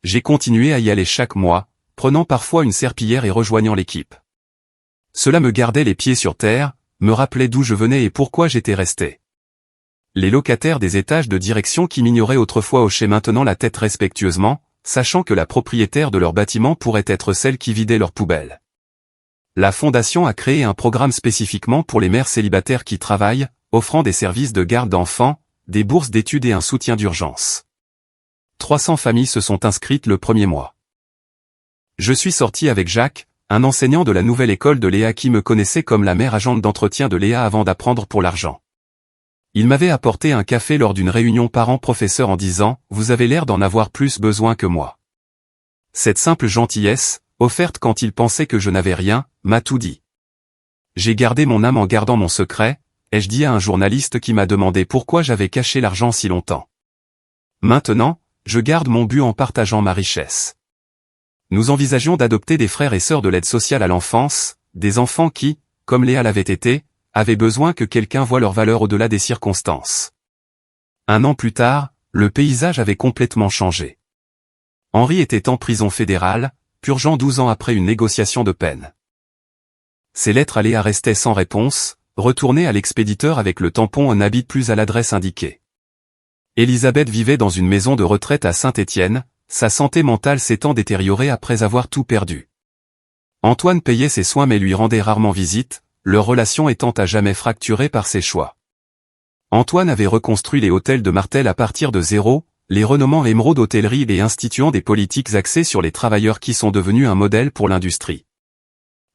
A: J'ai continué à y aller chaque mois, prenant parfois une serpillière et rejoignant l'équipe. Cela me gardait les pieds sur terre, me rappelait d'où je venais et pourquoi j'étais resté. Les locataires des étages de direction qui m'ignoraient autrefois hochaient maintenant la tête respectueusement, sachant que la propriétaire de leur bâtiment pourrait être celle qui vidait leurs poubelles. La fondation a créé un programme spécifiquement pour les mères célibataires qui travaillent, offrant des services de garde d'enfants, des bourses d'études et un soutien d'urgence. 300 familles se sont inscrites le premier mois. Je suis sorti avec Jacques, un enseignant de la nouvelle école de Léa qui me connaissait comme la mère agente d'entretien de Léa avant d'apprendre pour l'argent. Il m'avait apporté un café lors d'une réunion parents-professeurs en disant « Vous avez l'air d'en avoir plus besoin que moi ». Cette simple gentillesse, offerte quand il pensait que je n'avais rien, m'a tout dit. J'ai gardé mon âme en gardant mon secret, ai-je dit à un journaliste qui m'a demandé pourquoi j'avais caché l'argent si longtemps. Maintenant, je garde mon but en partageant ma richesse. Nous envisagions d'adopter des frères et sœurs de l'aide sociale à l'enfance, des enfants qui, comme Léa l'avait été, avaient besoin que quelqu'un voie leur valeur au-delà des circonstances. 1 an plus tard, le paysage avait complètement changé. Henri était en prison fédérale, purgeant 12 ans après une négociation de peine. Ses lettres à Léa restaient sans réponse, retournées à l'expéditeur avec le tampon « On n'habite plus à l'adresse indiquée ». Elisabeth vivait dans une maison de retraite à Saint-Étienne, sa santé mentale s'étant détériorée après avoir tout perdu. Antoine payait ses soins mais lui rendait rarement visite, leur relation étant à jamais fracturée par ses choix. Antoine avait reconstruit les hôtels de Martel à partir de zéro, les renommant Émeraude Hôtellerie et instituant des politiques axées sur les travailleurs qui sont devenus un modèle pour l'industrie.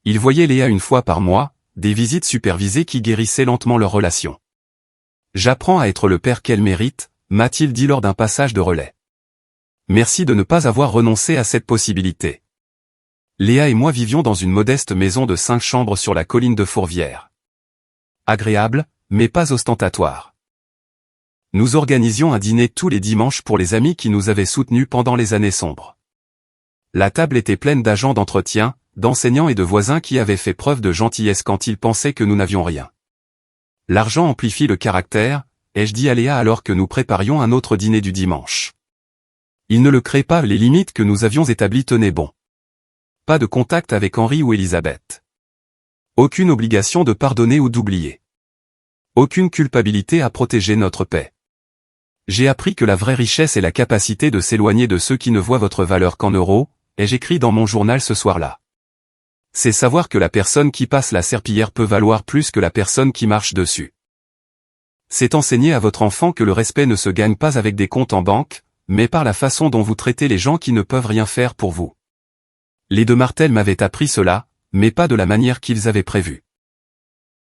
A: Il voyait Léa 1 fois par mois, des visites supervisées qui guérissaient lentement leur relation. « J'apprends à être le père qu'elle mérite », m'a-t-il dit lors d'un passage de relais. Merci de ne pas avoir renoncé à cette possibilité. Léa et moi vivions dans une modeste maison de 5 chambres sur la colline de Fourvière. Agréable, mais pas ostentatoire. Nous organisions un dîner tous les dimanches pour les amis qui nous avaient soutenus pendant les années sombres. La table était pleine d'agents d'entretien, d'enseignants et de voisins qui avaient fait preuve de gentillesse quand ils pensaient que nous n'avions rien. L'argent amplifie le caractère, ai-je dit à Léa alors que nous préparions un autre dîner du dimanche. Il ne le crée pas, les limites que nous avions établies tenaient bon. Pas de contact avec Henri ou Elisabeth. Aucune obligation de pardonner ou d'oublier. Aucune culpabilité à protéger notre paix. J'ai appris que la vraie richesse est la capacité de s'éloigner de ceux qui ne voient votre valeur qu'en euros, ai-je écrit dans mon journal ce soir-là. C'est savoir que la personne qui passe la serpillière peut valoir plus que la personne qui marche dessus. C'est enseigner à votre enfant que le respect ne se gagne pas avec des comptes en banque, mais par la façon dont vous traitez les gens qui ne peuvent rien faire pour vous. Les deux Martel m'avaient appris cela, mais pas de la manière qu'ils avaient prévu.